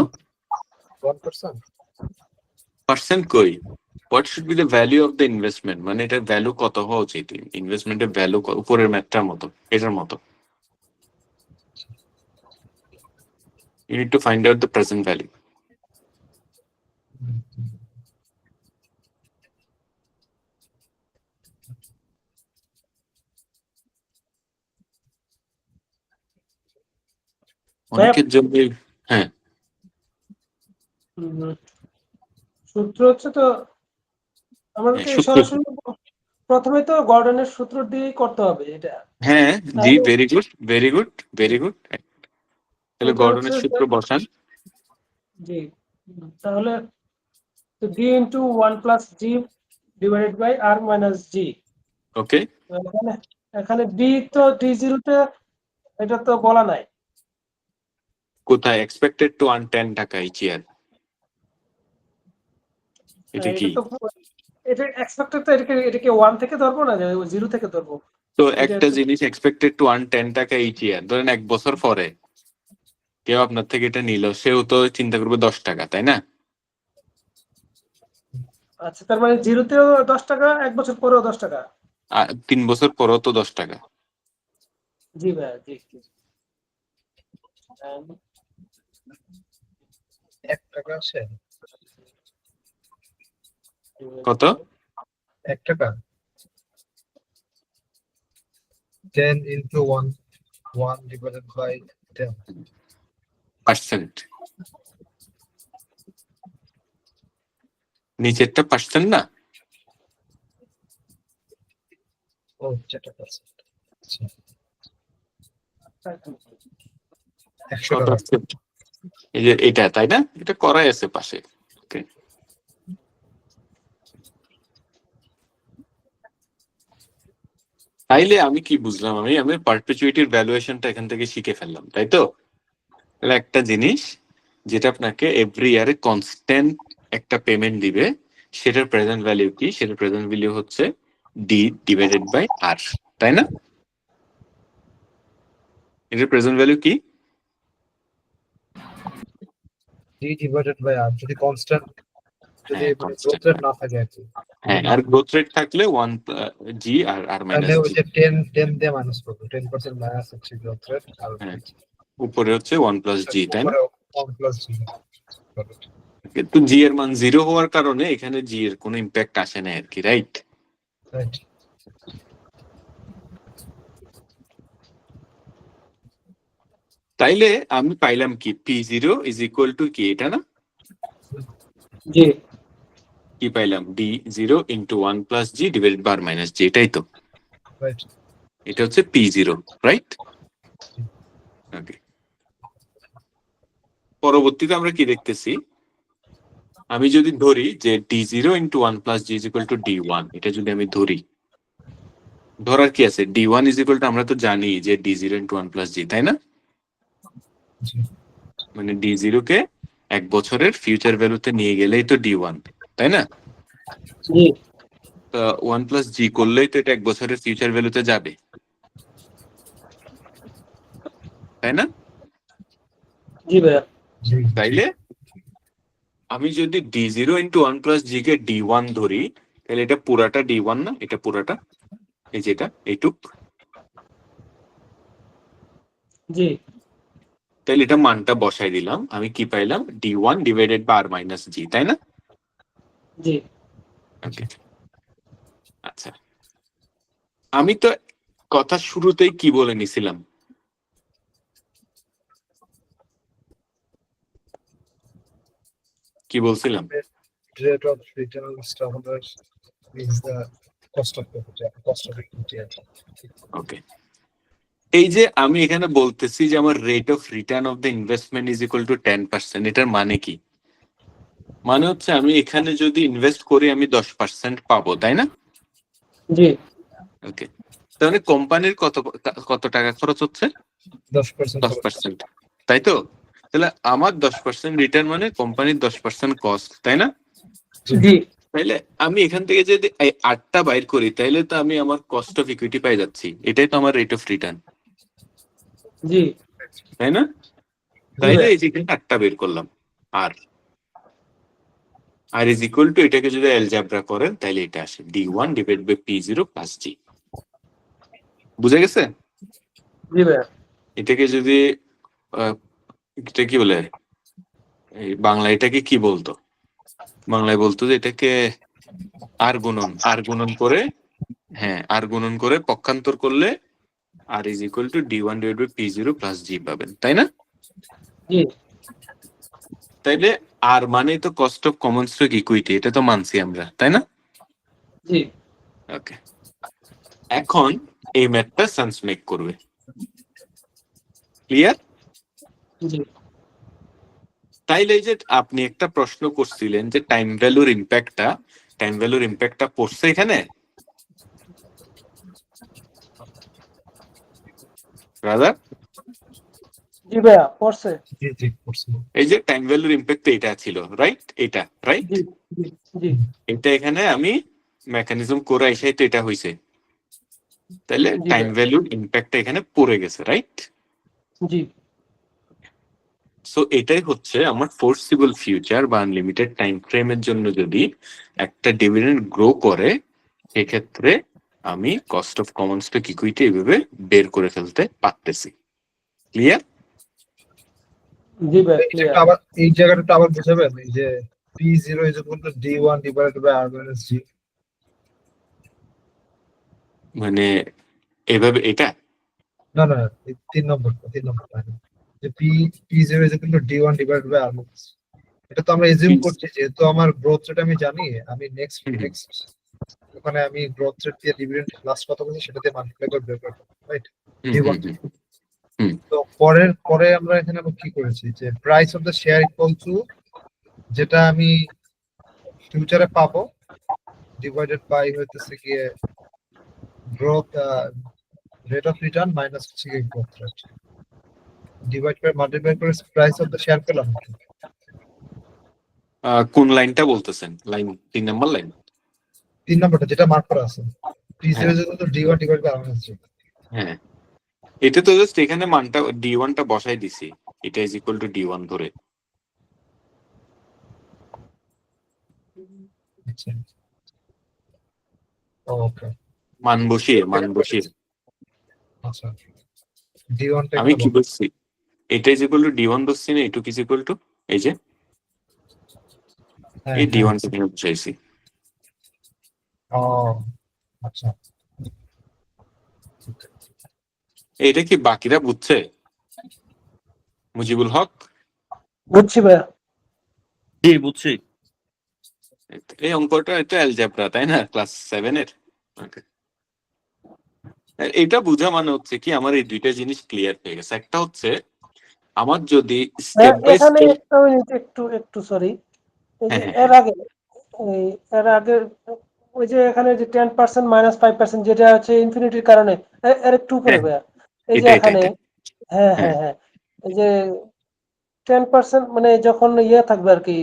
পার্সেন্ট কই? What should be the value of the investment, মানে এটার ভ্যালু কত হওয়া উচিত? ইনভেস্টমেন্টের ভ্যালু উপরের ম্যাথটার মতো, এটার মতো। You need to find out the present value. অনেকের জন্য হ্যাঁ সূত্র হচ্ছে তো আমাদেরকে সূত্র। সরাসরি প্রথমে তো গর্ডনের সূত্র দিয়েই করতে হবে এটা। হ্যাঁ জি, তাহলে- very good very good very good. তাহলে এটা গর্ডনের হচ্ছে সূত্র বসান। জি, তাহলে d into 1 plus g divided by r minus g। ওকে, এখানে এখানে d তো d0 তে এটা তো বলা নাই। কোথায়? এক্সপেক্টেড টু আর্ন 10 টাকা ইচ ইয়ার, এটা কি? তো এটা এক্সপেক্টেড তো এটাকে 1 থেকে ধরবো না, 0 থেকে ধরবো। তো এটা একটা জিনিস এক্সপেক্টেড টু আর্ন 10 টাকা ইচ ইয়ার, ধরেন 1 বছর পরে কেউ আপনার থেকে এটা নিল, সেও তো চিন্তা করবে 10 টাকা, তাই না? আচ্ছা, তার মানে 0 তেও 10 টাকা, 1 বছর পরেও 10 টাকা। আর 3 বছর পরেও তো 10 টাকা। জি ভাই, জি। 1 টাকা আছে? কত? 1 টাকা 10 into 1 divided by 10 পার্সেন্ট, নিচেরটা পার্সেন্ট না? ও 4 টাকা আছে। আচ্ছা 100 কত টাকা। আসছে? এই যে এটা, তাই না? এটা করাই আছে পাশে। ওকে, তাইলে আমি কি বুঝলাম? আমি পারপেচুইটির ভ্যালুয়েশনটা এখান থেকে শিখে ফেললাম, তাই তো? তাহলে একটা জিনিস যেটা আপনাকে এভরি ইয়ারে কনস্ট্যান্ট একটা পেমেন্ট দিবে, সেটার প্রেজেন্ট ভ্যালু কি? সেটার প্রেজেন্ট ভ্যালু হচ্ছে ডি ডিভাইডেড বাই আর, তাই না? এটার প্রেজেন্ট ভ্যালু কি? d divided by r যদি কনস্ট্যান্ট, যদি হ্যাঁ, মানে constant। গ্রোথ রেট না থাকে আর কি। হ্যাঁ, আর গ্রোথ রেট থাকলে 1 জি আর আর তাহলে মাইনাস ওই জি। যে 10 দিয়ে মাইনাস করব, 10% মাইনাস হচ্ছে গ্রোথ রেট, আর হ্যাঁ, উপরে হচ্ছে 1 প্লাস জি, তাই না? উপরে 1 প্লাস জি। কিন্তু জি এর মান 0 হওয়ার কারণে এখানে জি এর কোনো ইম্প্যাক্ট আসে না আর কি, রাইট? রাইট। তাইলে আমি পাইলাম কি? P0 ইজ ইকুয়াল টু কি, এটা না? জি, কি পাইলাম? D0 into 1 plus g divided by r minus g, এটাই তো? রাইট। এটা হচ্ছে P0, রাইট? ওকে, পরবর্তীতে আমরা কি দেখতেছি? আমি যদি ধরি যে D0 into 1 plus G is equal to D1, এটা যদি আমি ধরি, ধরার কি আছে? D1 ইজ ইকুয়াল টু, আমরা তো জানি যে D0 ইন্টু 1 প্লাস জি, তাই না? জি মানে D0 কে 1 বছরের ফিউচার ভ্যালুতে নিয়ে গেলেই তো D1, তাই না? জি, 1 প্লাস জি করলেই তো এটা 1 বছরের ফিউচার ভ্যালুতে যাবে, তাই না? জি ভাইয়া। জি তাইলে আমি যদি D0 ইন্টু 1 প্লাস জি কে D1 ধরি, তাহলে এটা পুরাটা D1 না? এটা পুরাটা, এই যেটা এইটুক। জি, তাহলে এটা মানটা বসাই দিলাম, আমি কি পাইলাম? D1 divided by r minus g, তাই না? জি। ওকে, আচ্ছা, আমি তো কথা শুরুতেই কি বলে নিছিলাম? কি বলছিলাম? rate of return on stockholders is the cost of equity. ওকে, এই যে আমি এখানে বলতেছি যে আমার rate of return of the investment is equal two 10%, এটার মানে কি? মানে হচ্ছে আমি এখানে যদি ইনভেস্ট করি আমি 10% পাবো, তাই না? জি ওকে, তাহলে কোম্পানির কত টাকা খরচ হচ্ছে? 10%। 10%, তাই তো? তাহলে আমার 10% রিটার্ন মানে কোম্পানির 10% কস্ট, তাই না? জি তাইলে আমি এখান থেকে যদি এই 8টা বাইর করি, তাইলে তো আমি আমার কস্ট অফ ইকুইটি পাই যাচ্ছি, এটাই তো আমার রেট অফ রিটার্ন, জি তাই না? জি তাইলে ভাইয়া এই যে এখানে 8টা বের করলাম। আর ইজ ইকুয়াল টু, এটাকে যদি অ্যালজেব্রা করেন তাহলে এটা আসে D1 divide by P0 plus G। বুঝা গেছে? জি ভাইয়া এটাকে যদি এটা কি বলে, এই বাংলা এটাকে কি বলতো? বাংলায় বলতো যে এটাকে আর গুণন করে, হ্যাঁ আর গুণন করে পক্ষান্তর করলে r is equal to D1 divide by P0 plus G পাবেন, তাই না? জি তাইলে আর মানে তো cost of common stock equity, এটা তো মানছি আমরা, তাই না? জি ওকে, এখন এই ম্যাথটা সেন্স মেক করবে। ক্লিয়ার? জি তাইলে এই যে আপনি একটা প্রশ্ন করছিলেন যে টাইম ভ্যালুর ইম্প্যাক্টটা পড়ছে এখানে রাদার? জি ভাইয়া পড়ছে। জি জি করছি। এই যে টাইম ভ্যালুর ইম্প্যাক্ট এটা ছিল, রাইট? এটা রাইট, জি জি জি এটা এখানে আমি মেকানিজম করে এসে তো এটা হইছে, তাহলে জি টাইম ভাইয়া ভ্যালুর ইম্প্যাক্টটা এখানে পড়ে গেছে, রাইট? জি সো এটাই হচ্ছে আমার ফোর্সিবল ফিউচার বা আনলিমিটেড টাইম ফ্রেমের জন্য যদি একটা ডিভিডেন্ড গ্রো করে, সেক্ষেত্রে আমি cost of common stock equity এভাবে বের করে ফেলতে পারতেছি। ক্লিয়ার? জি ভাইয়া এই ক্লিয়ার। আবার এই জায়গাটা আবার বুঝাবেন, এই যে P0 is equal to D1 divided by R minus G। মানে এভাবে এটা না না, এই 3 নম্বর যে P0 is equal to D1 divided by R minus G। এটা তো আমরা এজিউম করছি, যেহেতু আমার গ্রোথ রেট আমি জানি, আমি নেক্সট ওখানে আমি গ্রোথ রেট দিয়ে ডিভিডেন্ড লাস্ট কত বলছি সেটা দিয়ে মাল্টিপ্লাই করে বের করব, রাইট? D1। তো পরে আমরা এখানে আবার কি করেছি, যে price of the share equal to যেটা আমি ফিউচারে পাবো ডিভাইডেড বাই হইতেছে গিয়ে growth rate of return minus হচ্ছে গিয়ে গ্রোথ রেট, ডিভাইড করে মাল্টিপ্লাই করে প্রাইস অফ দ্য শেয়ার পেলাম। কোন লাইনটা বলতেছেন? Line 3 number line? 3 নম্বরটা যেটা মার্ক করা আছে, P0 হ্যাঁ। Is equal to D1 divide by R minus G। হ্যাঁ, এটা তো জাস্ট এখানে মানটা D1 টা বসাই দিছি, এটা ইজ ইকুয়াল টু D1 ধরে। আচ্ছা ওকে, মান বসিয়ে আচ্ছা D1 টা আমি কি বলছি, এটা ইজ ইকুয়াল টু D1 বসছি না, এটুক ইজ ইকুয়াল টু এই যে এই D1 টা নিয়ে বসাইছি। ও আচ্ছা এটা কি বাকিরা বুঝছে? মুজিবুল হক? বুঝছি ভাইয়া। জি বুঝছি। এই অঙ্কটা এটা অ্যালজেব্রা, তাই না? ক্লাস 7 এর। Okay. এটা বোঝা মানে হচ্ছে কি আমার এই দুইটা জিনিস ক্লিয়ার হয়ে গেছে। একটা হচ্ছে আমার যদি স্টেপ বাই এখানে স্টেপ, একটা মিনিট, একটু সরি, এই যে হ্যাঁ এর আগে এর আগে ওই যে এখানে যে 10% মাইনাস 5% যেটা হচ্ছে ইনফিনিটির কারণে, এর একটু উপরে হ্যাঁ, ভাইয়া। এই যে এটা এখানে হ্যাঁ হ্যাঁ হ্যাঁ হ্যাঁ এই যে 10% মানে যখন ইয়ে থাকবে আর কি,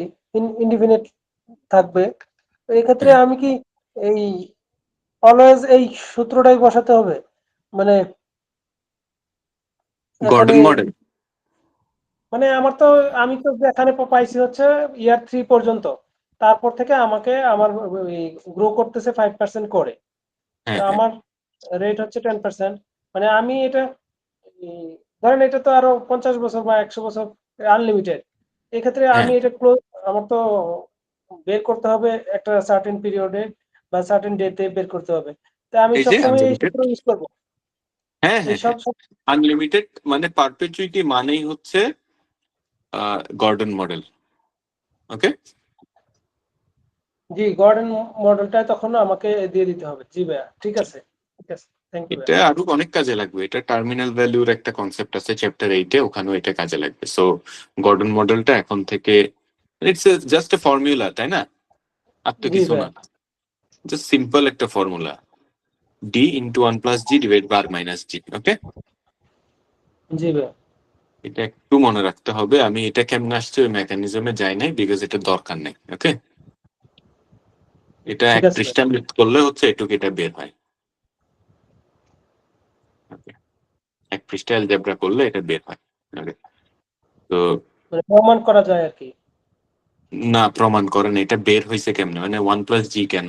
ইনডিফিনিট থাকবে, তো এই ক্ষেত্রে হ্যাঁ, আমি কি এই অলওয়েজ এই সূত্রটাই বসাতে হবে, মানে এখানে গর্ডন মডেল। মানে আমি তো এখানে পাইছি হচ্ছে ইয়ার 3 পর্যন্ত, তারপর থেকে আমাকে আমার গ্রো করতেছে 5% করে, তো হ্যাঁ হ্যাঁ, আমার রেট হচ্ছে 10%, মানে আমি এটা ধরেন এটা তো আরো 50 বছর বা 100 বছর আনলিমিটেড, এক্ষেত্রে হ্যাঁ, আমি এটা আমার তো বের করতে হবে একটা সার্টেন পিরিয়ডে বা সার্টেন ডেতে বের করতে হবে, তা আমি এই যে সবসময় এই আনলিমিটেড, সূত্র ইউজ করবো। হ্যাঁ এই হ্যাঁ হ্যাঁ, আনলিমিটেড মানে পারপেচুইটি মানেই হচ্ছে গর্ডন মডেল। ওকে, জি গর্ডন মডেলটা তখন আমাকে দিয়ে দিতে হবে। জি ভাইয়া ঠিক আছে, থ্যাংক ইউ এটা ভাইয়া। আরো অনেক কাজে লাগবে। এটা টার্মিনাল ভ্যালুর একটা কনসেপ্ট আছে চ্যাপ্টার 8-এ, ওখানেও এটা কাজে লাগবে। সো গর্ডন মডেলটা এখন থেকে ইটস জাস্ট এ ফর্মুলা, তাই না? আর তো জি কিছু না, ভাইয়া জাস্ট সিম্পল একটা formula. D into 1 plus g divide by r minus g. Okay, জি ভাইয়া। এটা একটু মনে রাখতে হবে। আমি এটা কেমনে আসছে ওই মেকানিজমে যাই নাই, বিকজ এটা দরকার নেই। ওকে, এটা ঠিক এক আছে পৃষ্ঠা করলে হচ্ছে এটুকু এটা বের হয়। Okay, এক পৃষ্ঠা অ্যালজেব্রা করলে এটা বের হয়। Okay, তো মানে প্রমাণ করা যায় আর কি। না, প্রমাণ করেন এটা বের হয়েছে কেমনে, মানে 1 প্লাস জি কেন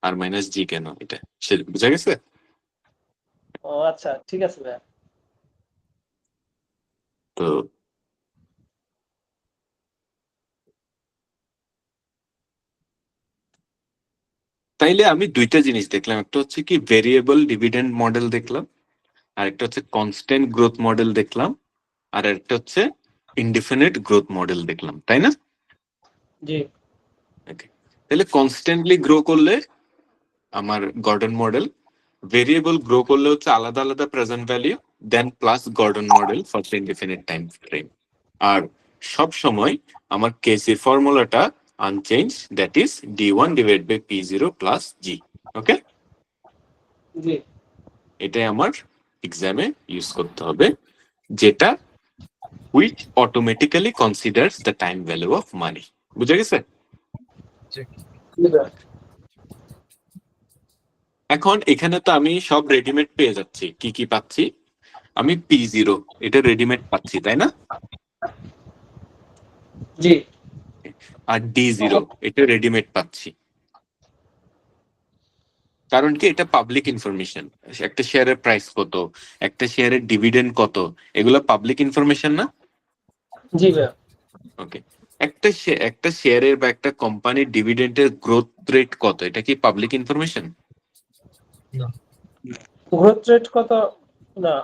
আর মাইনাস জি কেন, এটা সে বুঝা গেছে। ও আচ্ছা, ঠিক আছে ভাইয়া। তো তাইলে আমি দুইটা জিনিস দেখলাম, একটা হচ্ছে কি ভেরিয়েবল ডিভিডেন্ড মডেল দেখলাম, আর একটা হচ্ছে কনস্ট্যান্ট গ্রোথ মডেল দেখলাম, আর একটা হচ্ছে ইনডিফিনিট গ্রোথ মডেল দেখলাম, তাই না? জি Okay. তাহলে কনস্ট্যান্টলি গ্রো করলে আমার গর্ডন মডেল, ভেরিয়েবল গ্রো করলে হচ্ছে আলাদা আলাদা present value, then plus Gordon model for indefinite time frame. আর সব সময় আমার কেসির ফর্মুলাটা unchange, that is d1 divide by p0 plus g. Okay, জি এটাই আমার এক্সামে ইউজ করতে হবে, যেটা which automatically considers the time value of money. বুঝা গেছে? জি ভাইয়া। এখন এখানে তো আমি সব রেডিমেড পেয়ে যাচ্ছি। কি কি পাচ্ছি? আমি p0 এটা রেডিমেড পাচ্ছি, তাই না? জি আর d0 এটা রেডিমেড পাচ্ছি। কারণ কি, এটা পাবলিক ইনফরমেশন। একটা শেয়ারের প্রাইস কত, একটা শেয়ারের ডিভিডেন্ড কত, এগুলো পাবলিক ইনফরমেশন না? জি ভাইয়া। ওকে, একটা শেয়ারের বা একটা কোম্পানির ডিভিডেন্ডের গ্রোথ রেট কত, এটা কি পাবলিক ইনফরমেশন? গ্রোথ রেট কত? না।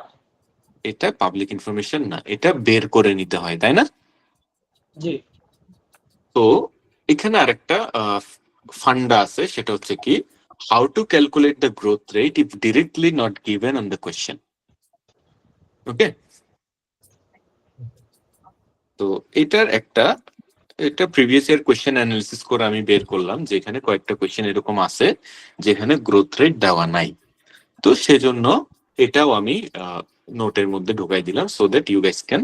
এটা পাবলিক ইনফরমেশন না, এটা বের করে নিতে হয়, তাই না? জি তো এখানে আরেকটা ফান্ডা আছে, সেটা হচ্ছে কি how to calculate the growth rate if directly not given on the question. Okay, তো এটা প্রিভিয়াস ইয়ার কোয়েশ্চেন অ্যানালিসিস করে আমি বের করলাম যে এখানে কয়েকটা কোয়েশ্চেন এরকম আছে যেখানে গ্রোথ রেট দেওয়া নাই। তো সেজন্য এটাও আমি নোটের মধ্যে ঢুকাই দিলাম, so that you guys can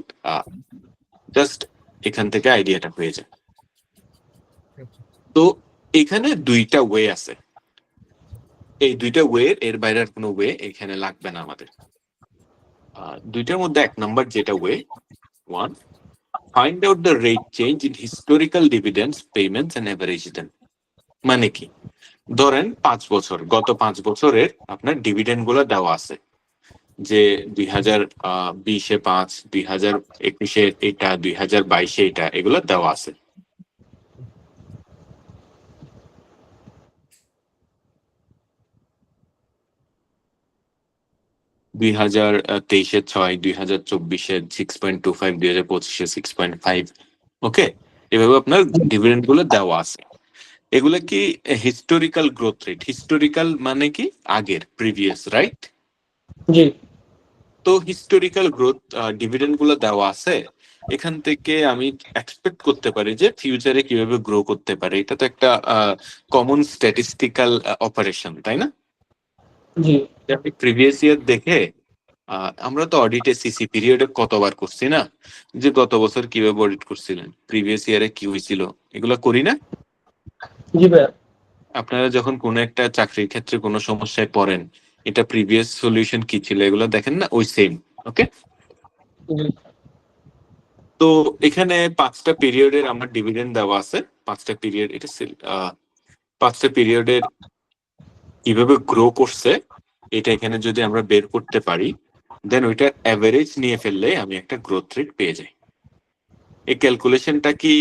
just এখান থেকে আইডিয়াটা হয়ে যায়। তো এখানে দুইটা ওয়ে আছে, এই দুইটা ওয়ে, এর বাইরে আর কোনো ওয়ে এখানে লাগবে না আমাদের। দুইটার মধ্যে এক নাম্বার যেটা way, one, find out the rate change in historical dividends payments and average them. মানে কি, ধরেন 5 বছর, গত 5 বছরের আপনার ডিভিডেন্ড গুলো দেওয়া আছে, যে 2020-এ 5, 2021-এ এটা, 2022-এ এটা, এগুলো দেওয়া আছে। দুই হাজার 23-এ 6, 2024-এ 6.25, 2025-এ 6.5। ওকে, এভাবে আপনার ডিভিডেন্ড গুলো দেওয়া আছে। এগুলো কি হিস্টোরিক্যাল গ্রোথ রেট? হিস্টোরিক্যাল মানে কি আগের, প্রিভিয়াস, রাইট? জি তো হিস্টোরিক্যাল গ্রোথ ডিভিডেন্ড গুলো দেওয়া আছে, এখান থেকে আমি এক্সপেক্ট করতে পারি যে ফিউচারে কিভাবে গ্রো করতে পারে। এটা তো একটা কমন স্ট্যাটিস্টিক্যাল অপারেশন, তাই না? জি আপনি প্রিভিয়াস ইয়ার দেখে আমরা তো অডিটে সিসি পিরিয়ডে কতবার করছি না, যে গত বছর কিভাবে অডিট করছিলেন, প্রিভিয়াস ইয়ারে কি হয়েছিল, এগুলো করি না? জি ভাইয়া। আপনারা যখন কোনো একটা চাকরির ক্ষেত্রে কোনো সমস্যায় পড়েন, এটা প্রিভিয়াস সলিউশন কি ছিল, এগুলো দেখেন না? ওই সেম। ওকে, জি তো এখানে 5টা পিরিয়ডের আমার ডিভিডেন্ড দেওয়া আছে। 5টা পিরিয়ড, এটা 5টা পিরিয়ডের কিভাবে গ্রো করছে এটা এখানে যদি আমরা বের করতে পারি, দেন ওইটার অ্যাভারেজ নিয়ে ফেললে আমি একটা গ্রোথ রেট পেয়ে যাই। এই ক্যালকুলেশনটা কি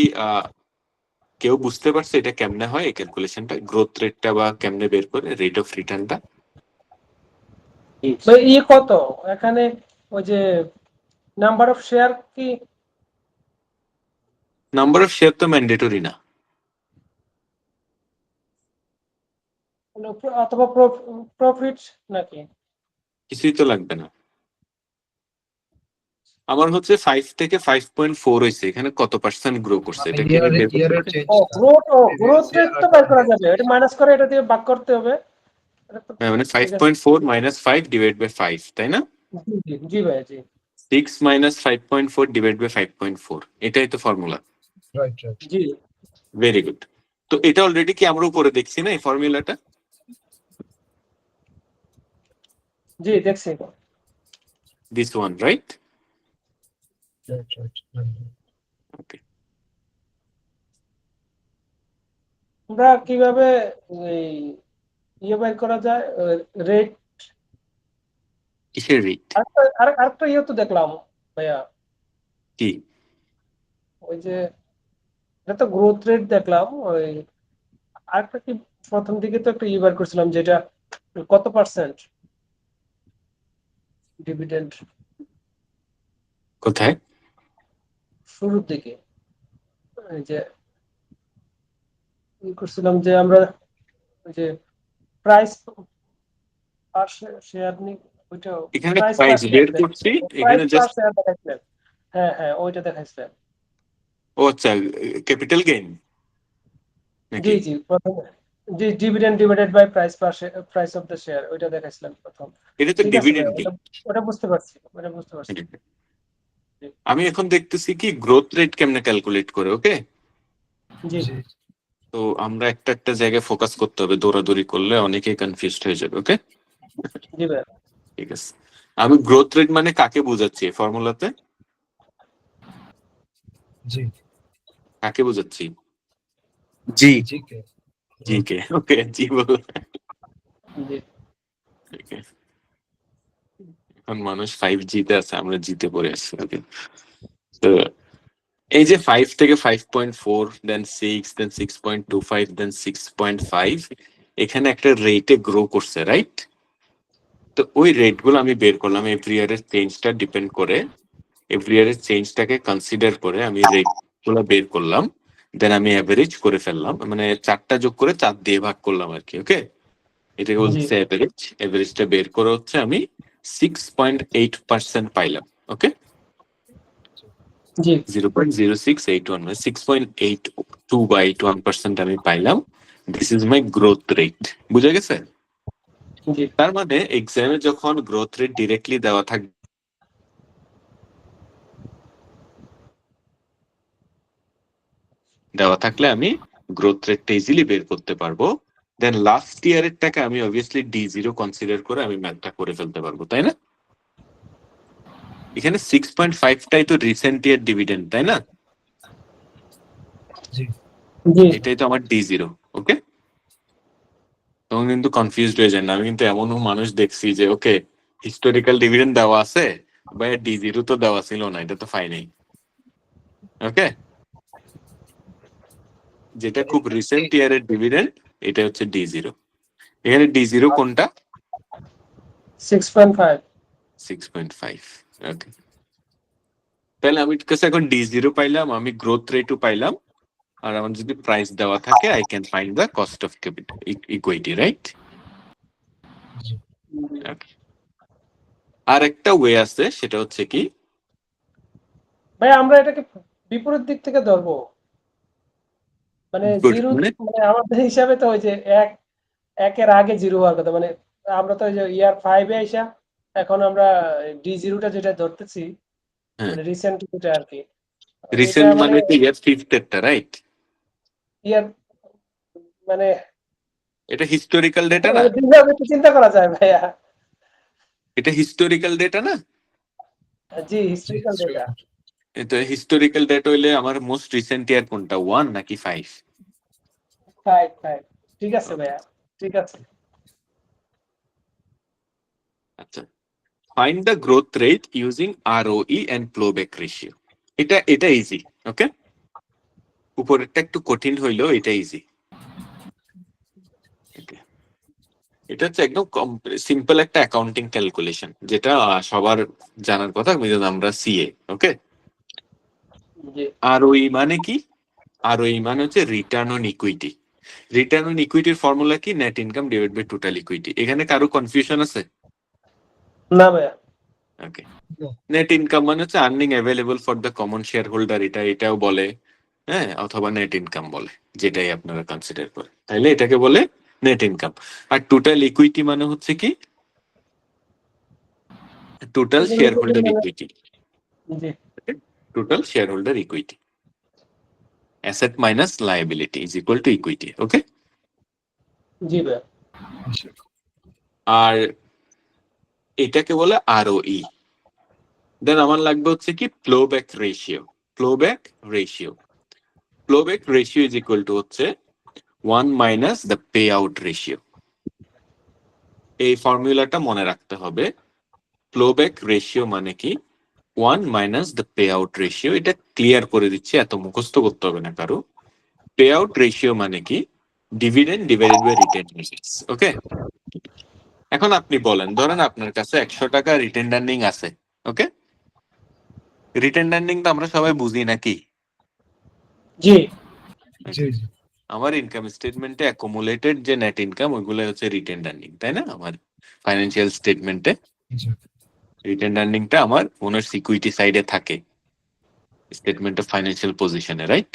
কেউ বুঝতে পারছে এটা কেমনে হয়? এই ক্যালকুলেশনটা, গ্রোথ রেটটা বা কেমনে বের করে রেট অফ রিটার্নটা? তো কত এখানে, ওই যে নাম্বার অফ শেয়ার কি? নাম্বার অফ শেয়ার তো ম্যান্ডেটরি না, অথবা প্রফিট নাকি? কিছুই তো লাগবে না। আমার হচ্ছে 5 থেকে 5.4 হয়েছে, এখানে কত পার্সেন্ট গ্রো করছে মানে এটা কি আমি বের করতে ইয়ারের পারি? ও চেঞ্জটা গ্রোথ প্রিভিয়াস রেট ইয়ার তো আর বের করা কারেন্ট। যাবে, এটা মাইনাস করে এটা দিয়ে ভাগ করতে হবে। মানে ঠিক আছে। 5.4 মাইনাস 5 ডিভাইড বাই 5, তাই না? জি জি জি ভাইয়া জি 6 মাইনাস 5.4 ডিভাইড বাই 5.4, এটাই তো ফর্মুলা। Right right. জি ভেরি গুড। তো এটা অলরেডি কি আমরা উপরে দেখছি না এই ফর্মুলাটা? জি দেখছি। This one, right? Right right. Okay. আমরা কিভাবে এই ইয়ে বের করা যায় রেট? কিসের রেট? আরেকটা ইয়ে তো দেখলাম ভাইয়া, কি? ওই যে এটা তো গ্রোথ রেট দেখলাম, ওই আরেকটা কি প্রথম দিকে তো একটা ইয়ে বের করছিলাম যেটা কত পার্সেন্ট ডিভিডেন্ড কোথায়? শুরুর দিকে, এই যে ই করছিলাম যে আমরা ওই যে প্রাইস পার শেয়ার নি, ওইটা এখানে প্রাইস পার প্রাইস বের করছি, এখানে প্রাইস পার জাস্ট, শেয়ার দেখাইছিলেন। হ্যাঁ হ্যাঁ ওইটা দেখাইছিলেন। ও আচ্ছা, ক্যাপিটাল গেইন জি নাকি? জি প্রথমে জি dividend divided by price per price of the share, ওইটা দেখাইছিলেন প্রথম। এটা তো ঠিক আছে ভাই, ডিভিডেন্ড গেইন। ওটা বুঝতে পারছি, ওটা বুঝতে পারছি। আমি এখন দেখতেছি কি গ্রোথ রেট কেমনে ক্যালকুলেট করে। ওকে, জি জি তো আমরা একটা একটা জায়গায় ফোকাস করতে হবে, দৌড়াদৌড়ি করলে অনেকেই কনফিউজড হয়ে যাবে। ওকে, জি ভাই ঠিক আছে। আমি গ্রোথ রেট মানে কাকে বোঝাচ্ছি এই ফর্মুলাতে? জি কাকে বোঝাচ্ছি? জি, জি কে জি কে। ওকে, জি বলো। জি Okay. এখন মানুষ 5G তে আছে, আমরা জিতে পড়ে আছি। ওকে, তো এই যে 5 থেকে 5.4, দেন 6, দেন 6.25, দেন 6.5, এখানে একটা রেটে গ্রো করছে, রাইট? তো ওই রেট গুলো আমি বের করলাম এভরি ইয়ারের চেঞ্জটা ডিপেন্ড করে, এভরি ইয়ারের চেঞ্জটাকে কনসিডার করে আমি রেট গুলো বের করলাম, দেন আমি অ্যাভারেজ করে ফেললাম, মানে 4টা যোগ করে 4 দিয়ে ভাগ করলাম আর কি। ওকে, এটাকে বলছে অ্যাভারেজ। অ্যাভারেজটা বের করে হচ্ছে আমি 6.8% পাইলাম। ওকে, জি 0.0681 মানে 6.82 বা 81% আমি পাইলাম। This is my growth rate. বুঝা গেছে? জি তার মানে এক্সামে যখন গ্রোথ রেট ডিরেক্টলি দেওয়া থাকবে, দেওয়া থাকলে আমি গ্রোথ রেটটা ইজিলি বের করতে পারবো। দেন লাস্ট ইয়ারের টাকা আমি অবভিয়াসলি D0 কনসিডার করে আমি ম্যাথটা করে ফেলতে পারবো, তাই না? এখানে 6.5টাই তো রিসেন্ট ইয়ার ডিভিডেন্ড, তাই না? জি জি এটাই তো আমার D0। ওকে, তখন কিন্তু কনফিউজড হয়ে যায় না। আমি কিন্তু এমনও মানুষ দেখছি যে ওকে হিস্টোরিক্যাল ডিভিডেন্ড দেওয়া আছে, বা D0 তো দেওয়া ছিল না, এটা তো ফাই নাই। ওকে, যেটা খুব রিসেন্ট ইয়ারের ডিভিডেন্ড এটা হচ্ছে D0। এখানে D0 কোনটা? 6.5 6.5। ওকে, তাহলে আমি কাছে এখন D0 পাইলাম, আমি গ্রোথ রেটও পাইলাম, আর আমার যদি প্রাইস দেওয়া থাকে I can find the cost of capital equity, right? আর একটা ওয়ে আছে, সেটা হচ্ছে কি, ভাই আমরা এটাকে বিপরীত দিক থেকে ধরবো, মানে জিরো, মানে মানে আমাদের হিসাবে তো ওই যে একের আগে জিরো হওয়ার কথা, মানে আমরা তো ওই যে ইয়ার 5 এ আইসা এখন আমরা D0টা যেটা ধরতেছি, হ্যাঁ, মানে রিসেন্ট যেটা আর কি, এটা রিসেন্ট মানে মানে তো ইয়ার 5th এরটা, রাইট? ইয়ার মানে এটা হিস্টোরিক্যাল ডেটা না? দুইভাবে তো চিন্তা করা যায় ভাইয়া। এটা হিস্টোরিক্যাল ডেটা না? জি হিস্ট্রিক্যাল ডেটা। তো হিস্টোরিক্যাল ডেটা হইলে আমার মোস্ট রিসেন্ট ইয়ার কোনটা, 1 নাকি 5? 5 ঠিক আছে ভাইয়া, ঠিক আছে। আচ্ছা, find the growth rate using ROE and ploughback ratio. এটা ইজি। ওকে, উপরেরটা একটু কঠিন হইলেও এটা ইজি। এটা হচ্ছে একদম সিম্পল একটা অ্যাকাউন্টিং ক্যালকুলেশন, যেটা সবার জানার কথা, বিকজ আমরা সিএ। ওকে, জি ROE মানে কি? ROE মানে হচ্ছে return on equity. Return on ইকুইটির ফর্মুলা কি? Net income divide by total equity. এখানে কারো কনফিউশন আছে? না ভাইয়া। ওকে, নেট ইনকাম মানে হচ্ছে earning available for the common share holder, এটাও বলে, হ্যাঁ, অথবা নেট ইনকাম বলে, যেটাই আপনারা কনসিডার করেন। তাইলে এটাকে বলে নেট ইনকাম। আর টোটাল ইকুইটি মানে হচ্ছে কি, টোটাল শেয়ার হোল্ডার ইকুইটি, জি total share holder equity, asset minus liability is equal to equity. Okay, জি ভাই। আর এটাকে বলে আরওই। দেন আমার লাগবে হচ্ছে কি flowback ratio. Flowback ratio, flowback ratio is equal to হচ্ছে 1 minus the payout ratio. এই ফর্মুলাটা মনে রাখতে হবে। ফ্লোব্যাক রেশিও মানে কি 1 minus the payout ratio. এটা ক্লিয়ার করে দিচ্ছি, এত মুখস্থ করতে হবে না কারো। পে আউট রেশিও মানে কি dividend divided by retained earnings. Okay, এখন আপনি বলেন, ধরেন আপনার কাছে 100 টাকা রিটেন আর্নিং আছে। ওকে, রিটেন আর্নিং তো আমরা সবাই বুঝি নাকি? জি জি জি আমার ইনকাম স্টেটমেন্টে অ্যাকুমুলেটেড যে নেট ইনকাম ওইগুলো হচ্ছে রিটেন আর্নিং, তাই না? আমার ফাইন্যান্সিয়াল স্টেটমেন্টে জি রিটেন আর্নিংটা আমার ওনার সিকিউরিটি সাইডে থাকে, স্টেটমেন্ট অফ ফাইন্যান্সিয়াল পজিশনে, রাইট?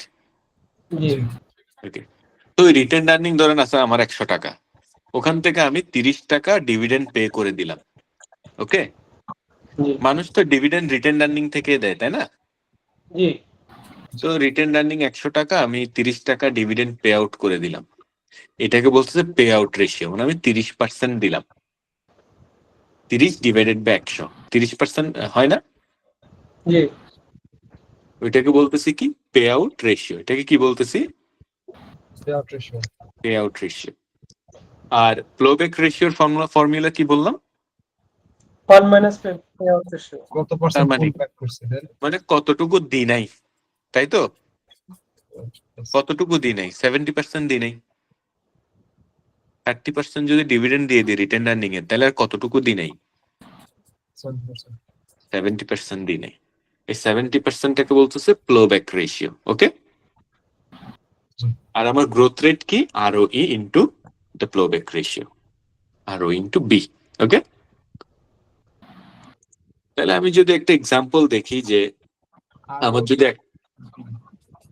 জি ওকে, তো ওই রিটেন আর্নিং ধরেন আছে আমার 100 টাকা, ওখান থেকে আমি 30 টাকা ডিভিডেন্ড পে করে দিলাম। ওকে, জি মানুষ তো ডিভিডেন্ড রিটেন আর্নিং থেকে দেয়, তাই না? জি তো রিটেন আর্নিং 100 টাকা, আমি 30 টাকা ডিভিডেন্ড পে আউট করে দিলাম। এটাকে বলতেছে পে আউট রেশিও, মানে আমি 30% দিলাম। 30 ডিভাইডেড বাই 100, 30% হয় না? জি ওইটাকে বলতেছি কি পে আউট রেশিও। এটাকে কি বলতেছি? Payout ratio. Payout ratio. আর ফ্লোব্যাক রেশিওর ফর্মুলা কি বললাম? 1 মাইনাস পে আউট রেশিও। কত পার্সেন্ট মানে- ফুল ব্যাক করছে দেন? মানে কতটুকু দি নাই, তাই তো? কতটুকু দি নাই? 70% দি নাই। 30% যদি ডিভিডেন্ড দিয়ে দিই রিটেন আর্নিং এর, তাহলে আর কতটুকু দি নাই? 70%। 70% দি নাই। এই 70%টাকে বলতেছে ফ্লোব্যাক রেশিও। ওকে, আর আমার গ্রোথ রেট কি? ROE into the flowback ratio, ROE into B. Okay, তাহলে আমি যদি একটা এক্সাম্পল দেখি যে আমার যদি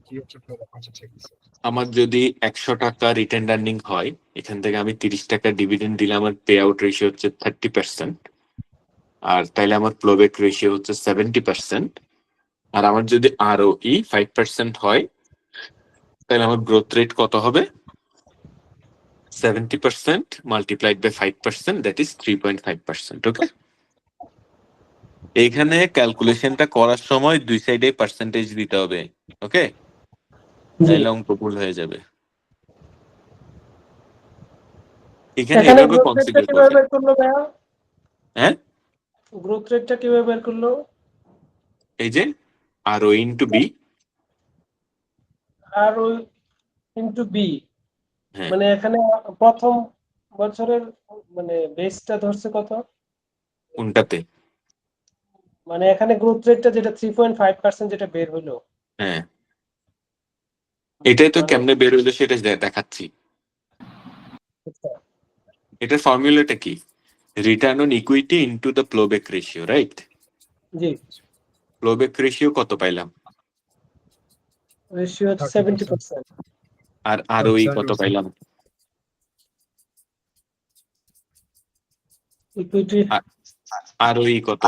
কি হচ্ছে পেআউট? আচ্ছা ঠিক আছে। আমার যদি 100 টাকা রিটেন আর্নিং হয়, এখান থেকে আমি 30 টাকা ডিভিডেন্ড দিলে আমার পে আউট রেশিও হচ্ছে 30%, আর তাইলে আমার ফ্লোব্যাক রেশিও হচ্ছে 70%। আর আমার যদি ROE 5% হয়, তাহলে আমার গ্রোথ রেট কত হবে? 70% মাল্টিপ্লাইড বাই 5%, দ্যাট ইজ 3.5%। ওকে, এইখানে ক্যালকুলেশনটা করার সময় দুই সাইডে পার্সেন্টেজ দিতে হবে। ওকে, জি তাইলে অঙ্ক ভুল হয়ে যাবে। এখানে এখানে এভাবে গ্রোথ রেটটা কনসিডার কিভাবে করবেন। বের করলো ভাইয়া? হ্যাঁ, গ্রোথ রেটটা কিভাবে বের করলো? এই যে ROE ইন্টু বি। আর ওই ইনটু বি, হ্যাঁ, মানে এখানে প্রথম বছরের মানে বেসটা ধরছে কত? কোনটাতে? মানে এখানে গ্রোথ রেটটা যেটা 3.5% যেটা বের হলো, হ্যাঁ, এটাই তো মানে কেমনে বের হইলো সেটা দেখাচ্ছি। এটার ফর্মুলাটা কি? Return on equity into the flowback ratio, right? জি ফ্লোব্যাক রেশিও কত পাইলাম? রেশিও 70%। আর ROE কত পাইলাম? ইকুইটি ROE কত?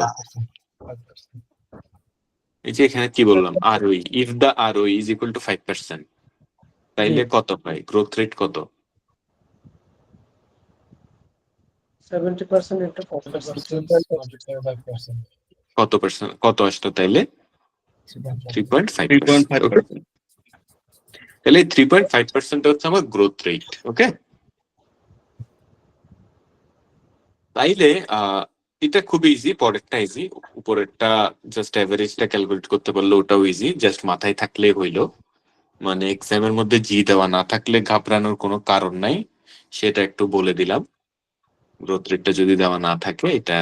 5%। এই যে এখানে কি বললাম, ROE, if the ROE is equal two 5%, তাইলে কত পাই? গ্রোথ রেট কত? 70% ইনটু 5%, 5%। কত পার্সেন্ট, কত আসতো তাইলে? 3.5%। 3.5%। তাহলে 3.5% হচ্ছে আমার গ্রোথ রেট। ওকে, তাইলে এটা খুব ইজি, পরেরটা ইজি, উপরেরটা জাস্ট অ্যাভারেজটা ক্যালকুলেট করতে পারলে ওটাও ইজি, জাস্ট মাথায় থাকলে হইলো। মানে এক্সামের মধ্যে জি দেওয়া না থাকলে ঘাবড়ানোর কোনো কারণ নাই, সেটা একটু বলে দিলাম। গ্রোথ রেটটা যদি দেওয়া না থাকে, এটা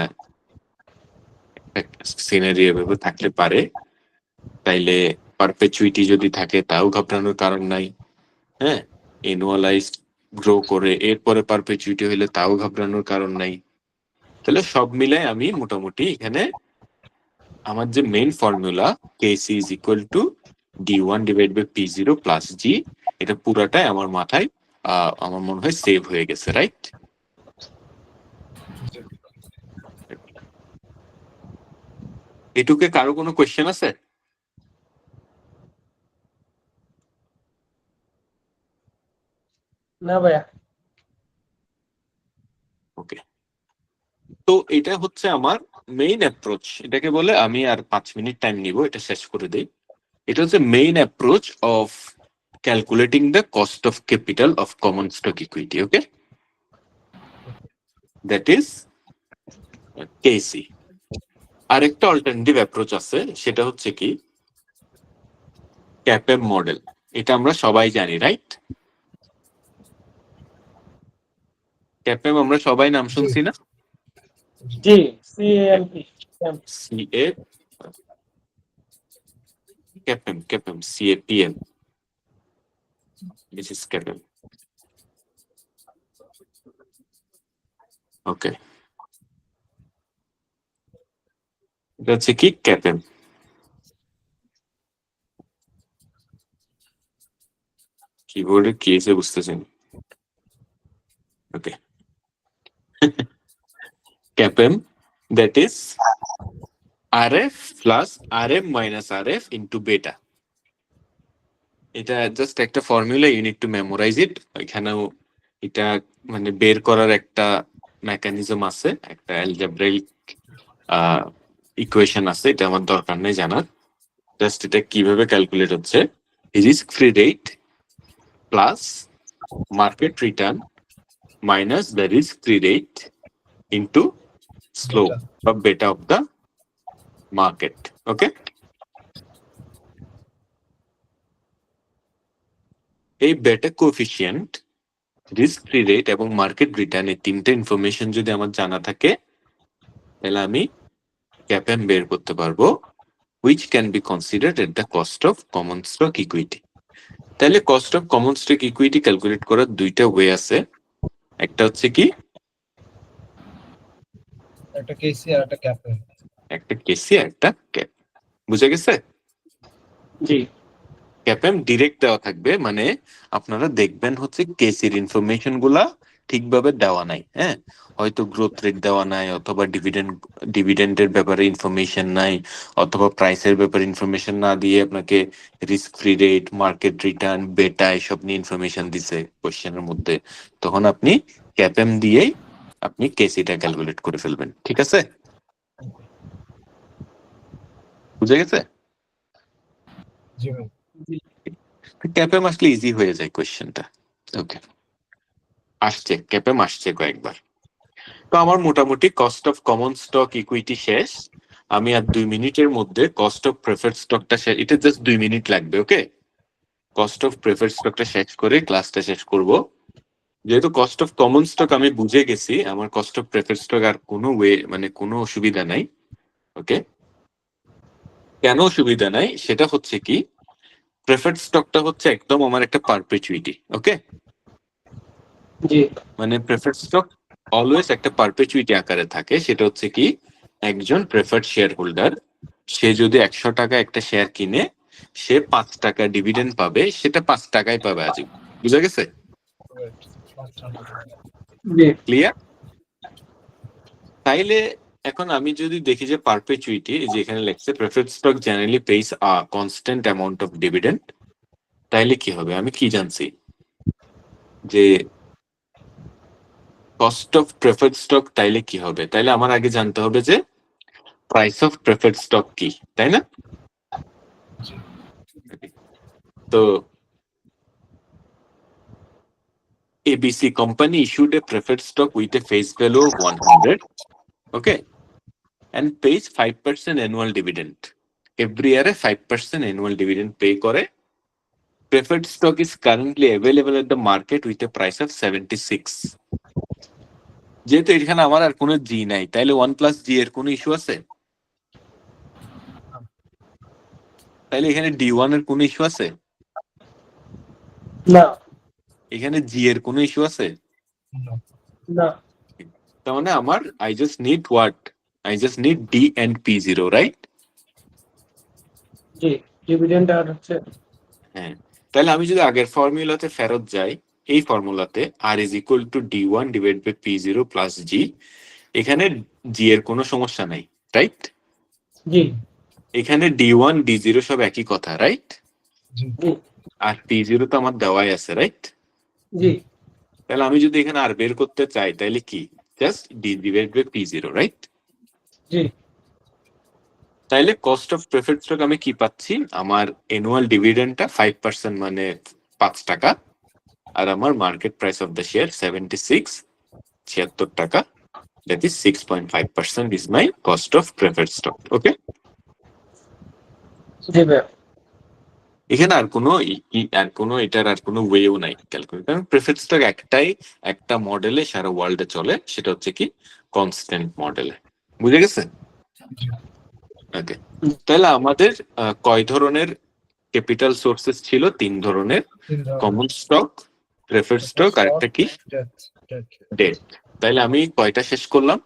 সিনারিও এভাবে থাকতে পারে। তাইলে পারপেচুইটি যদি থাকে তাও ঘাবড়ানোর কারণ নাই। হ্যাঁ, এনুয়ালাইজড গ্রো করে এরপরে পারপেচুইটি হইলে তাও ঘাবড়ানোর কারণ নাই। তাহলে সব মিলাই আমি মোটামুটি এখানে আমার যে main formula KC is equal to D1 divide by P0 plus G, এটা পুরাটাই আমার মাথায় আমার মনে হয় সেভ হয়ে গেছে, রাইট? এটুকে কারো কোনো কোয়েশ্চেন আছে? না ভাইয়া। ওকে, তো এটা হচ্ছে আমার মেইন অ্যাপ্রোচ। এটাকে বলে, আমি আর 5 মিনিট টাইম নিব, এটা শেষ করে দেই। এটা হচ্ছে main approach of calculating the cost of capital of common stock equity. Okay, that is KC. আরেকটা অল্টারনেটিভ অ্যাপ্রোচ আছে, সেটা হচ্ছে কি ক্যাপএম মডেল। এটা আমরা সবাই জানি, রাইট? ক্যাপএম আমরা সবাই নাম শুনছি না? জি, CMP. CA CAPM, CAPM CAPM, this is CAPM. Okay, এটা হচ্ছে কি ক্যাপএম। কিবোর্ডে কি এসে বুঝতেছেন? Okay, CAPM that is RF plus RM minus RF into beta. এটা জাস্ট একটা formula, you need to memorise it. এখানেও এটা মানে বের করার একটা মেকানিজম আছে, একটা অ্যালজেব্রাইক ইকুয়েশন আছে, এটা আমার দরকার নেই জানার। জাস্ট এটা কিভাবে ক্যালকুলেট হচ্ছে, risk free rate plus market return minus the risk free rate into slope বা বেটা অফ দ্য মার্কেট। ওকে, এই বেটা কোএফিসিয়েন্ট, রিস্ক ফ্রি রেট এবং মার্কেট রিটার্ন, এই তিনটা ইনফরমেশন যদি আমার জানা থাকে, তাহলে আমি ক্যাপএম বের করতে পারবো, which can be considered at the cost of common stock equity. তাহলে cost of common stock equity calculate করার দুইটা ওয়ে আছে। একটা হচ্ছে কি একটা কেসি আর একটা ক্যাপএম। একটা কেসি আর একটা ক্যাপ। বুঝে গেছে? জি। ক্যাপএম ডিরেক্ট দেওয়া থাকবে, মানে আপনারা দেখবেন হচ্ছে কেসির ইনফরমেশন গুলা ঠিকভাবে দেওয়া নাই। হ্যাঁ, হয়তো গ্রোথ রেট দেওয়া নাই, অথবা ডিভিডেন্ডের ব্যাপারে ইনফরমেশন নাই, অথবা প্রাইসের ব্যাপারে ইনফরমেশন না দিয়ে আপনাকে risk free rate, market return, বেটা এসব নিয়ে ইনফরমেশন দিছে কোশ্চেনের মধ্যে। তখন আপনি ক্যাপএম দিয়েই আপনি কেসিটা ক্যালকুলেট করে ফেলবেন। ঠিক আছে? বুঝে গেছে? জি ভাই। ক্যাপএম আসলে ইজি হয়ে যায় কোয়েশ্চেনটা। ওকে, আসছে ক্যাপএম আসছে কয়েকবার। তো আমার মোটামুটি cost of common stock equity শেষ। আমি আর 2 মিনিটের মধ্যে কস্ট অফ প্রেফার্ড স্টকটা শেষ, এটা জাস্ট 2 মিনিট লাগবে। ওকে, কস্ট অফ প্রেফার্ড স্টকটা শেষ করে ক্লাসটা শেষ করব। যেহেতু কস্ট অফ কমন স্টক আমি বুঝে গেছি, আমার কস্ট অফ প্রেফার্ড স্টক আর কোনো মানে কোনো অসুবিধা নাই। ওকে, কেন অসুবিধা নাই সেটা হচ্ছে কি, প্রেফার্ড স্টকটা হচ্ছে একদম আমার একটা পারপেচুইটি। ওকে, জি। মানে প্রেফার্ড স্টক অলওয়েজ একটা পারপেচুইটি আকারে থাকে। সেটা হচ্ছে কি, একজন প্রেফার্ড শেয়ার হোল্ডার, সে যদি 100 টাকা একটা শেয়ার কিনে, সে 5 টাকা ডিভিডেন্ড পাবে, সেটা 5 টাকায় পাবে। আজীব। বুঝা গেছে? জি। ক্লিয়ার? তাইলে এখন আমি যদি দেখি যে পারপেচুইটি, যেখানে লেখছে preferred stock generally pace a constant amount of dividend, তাইলে কি হবে? আমি কি জানছি যে কস্ট অফ প্রেফার্ড স্টক, তাইলে কি হবে? তাইলে আমার আগে জানতে হবে যে প্রাইস অফ প্রেফার্ড স্টক কি, তাই না? তো ABC company issued a preferred stock with a face value of 100, okay, and pays 5% annual dividend. Every year, 5% annual dividend pay করে. Preferred stock is currently available at the market with a price of 76. যেহেতু এখানে আমার আর কোনো জি নাই, তাইলে 1+G এর কোনো issue আছে? তাইলে এখানে D1 এর কোনো ইস্যু আছে? না। এখানে জি এর কোনো ইস্যু আছে? না। তার মানে আমার I just need D and P0, right? জি, ডিভিডেন্ড আর হচ্ছে। হ্যাঁ, তাহলে আমি যদি আগের ফর্মুলাতে ফেরত যাই, এই ফর্মুলাতে r is equal to D1 divide by P0 plus g, এখানে জি এর কোনো সমস্যা নাই, রাইট? জি এখানে D1 D0 সব একই কথা, রাইট? জি জি আর P0 তো আমার দেওয়াই আছে, রাইট? জি তাহলে আমি যদি এখানে আর বের করতে চাই তাহলে কি, just D divide by P0, right? জি তাইলে কস্ট অফ প্রেফারেড স্টক আমি কি পাচ্ছি, আমার অ্যানুয়াল ডিভিডেন্ডটা 5% মানে 5 টাকা, আর আমার market price of the share 76 টাকা, that is 6.5% is my cost of preferred stock. Okay, জি ভাইয়া এখানে আর কোনো এটার আর কোনো ওয়েও নাই ক্যালকুলেট, কারণ প্রেফারেড স্টক একটা মডেলে সারা ওয়ার্ল্ডে চলে, সেটা হচ্ছে কি কনস্ট্যান্ট মডেলে। বুঝে গেছে? ওকে, তাহলে আমাদের কয় ধরনের ক্যাপিটাল সোর্সেস ছিল? 3 ধরনের, কমন স্টক, প্রেফারেড স্টক, আর একটা কি ডেট। তাহলে আমি কয়টা শেষ করলাম?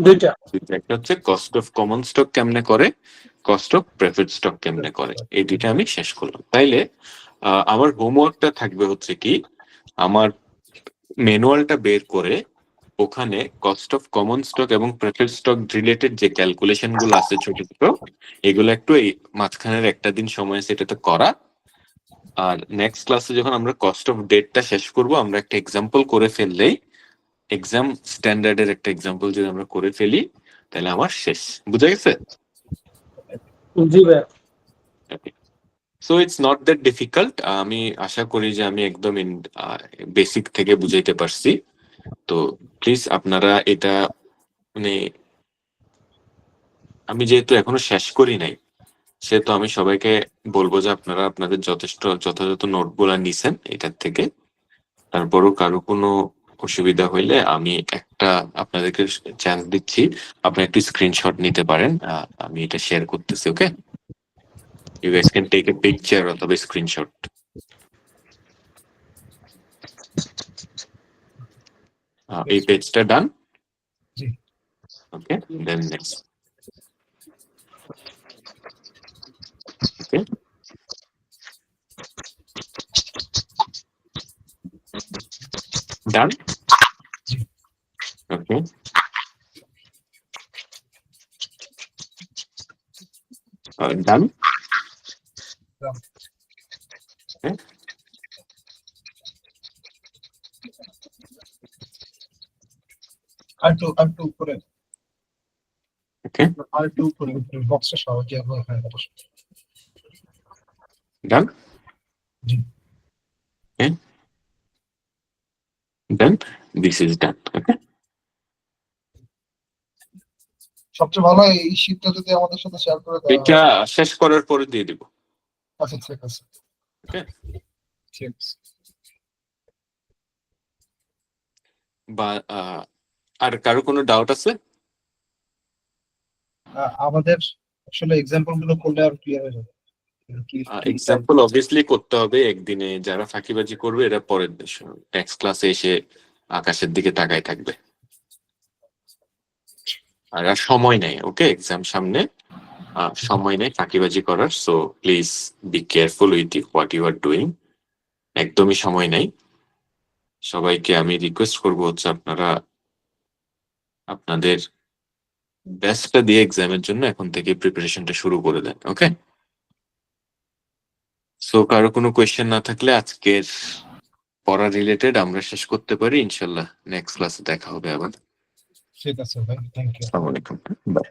দুইটা একটা হচ্ছে কস্ট অফ কমন স্টক কেমনে করে, কস্ট অফ প্রেফারেড স্টক কেমনে করে, এই দুইটা আমি শেষ করলাম। তাইলে আমার হোমওয়ার্কটা থাকবে হচ্ছে কি, আমার ম্যানুয়ালটা বের করে ওখানে কস্ট অফ কমন স্টক এবং প্রেফারেড স্টক রিলেটেড যে ক্যালকুলেশন গুলো আছে ছোট ছোট, এগুলো একটু এই মাঝখানের একটা দিন সময় সেটাতে করা। আর নেক্সট ক্লাসে যখন আমরা কস্ট অফ ডেটটা শেষ করব, আমরা একটা এক্সাম্পল করে ফেললেই, এক্সাম স্ট্যান্ডার্ডের একটা এক্সাম্পল যদি আমরা করে ফেলি, তাহলে আমার শেষ। বুঝা গেছে? জি ভাইয়া so it's not that difficult. আমি আশা করি যে আমি একদম বেসিক থেকে বুঝাইতে পারছি। তো প্লিজ আপনারা এটা মানে, আমি যেহেতু এখনো শেষ করি নাই, সেহেতু আমি সবাইকে বলবো যে আপনারা আপনাদের যথাযথ নোটগুলা নিছেন এটার থেকে। তারপরও কারো কোনো অসুবিধা হইলে আমি একটা আপনাদেরকে চান্স দিচ্ছি, আপনি একটু স্ক্রিনশট নিতে পারেন, আমি এটা শেয়ার করতেছি। Okay, you guys can take a picture অথবা স্ক্রিনশট। এই পেজটা ডান? জি। ওকে, দেন নেক্সট। ওকে, ডান? ওকে, ডান? আর টু করে ওকে, আর টু করে বক্সটা সহজে আমরা হয়ে যাবে। ডান? জি। ওকে, দেন দিস ইজ ডান। ওকে, সবচেয়ে ভালো এই শীটটা যদি আমাদের সাথে শেয়ার করে দেওয়া এটা হয়। শেষ করার পরে দিয়ে দিব। আচ্ছা ঠিক আছে। ওকে, ঠিক আছে। বা আর কারো কোনো ডাউট আছে? আমাদের আসলে এক্সাম্পল গুলো করলে আর ক্লিয়ার হয়ে যাবে। এক্সাম্পল অবভিয়াসলি করতে হবে একদিনে, যারা ফাঁকিবাজি করবে এরা পরের নেক্সট ক্লাসে এসে আকাশের দিকে তাকায় থাকবে, আর সময় নেই। ওকে, এক্সাম সামনে, সময় নেই ফাঁকিবাজি করার। So please be careful with what you are doing, একদমই সময় নেই। সবাইকে আমি রিকোয়েস্ট করবো হচ্ছে আপনারা আপনাদের বেস্টটা দিয়ে এক্সামের জন্য এখন থেকে প্রিপারেশনটা শুরু করে দেন। ওকে, সো কারো কোনো কোয়েশ্চেন না থাকলে আজকের পড়া রিলেটেড আমরা শেষ করতে পারি। ইনশাল্লাহ নেক্সট ক্লাসে দেখা হবে আবার। ঠিক আছে ভাই, থ্যাংক ইউ। আসসালামু আলাইকুম, বাই।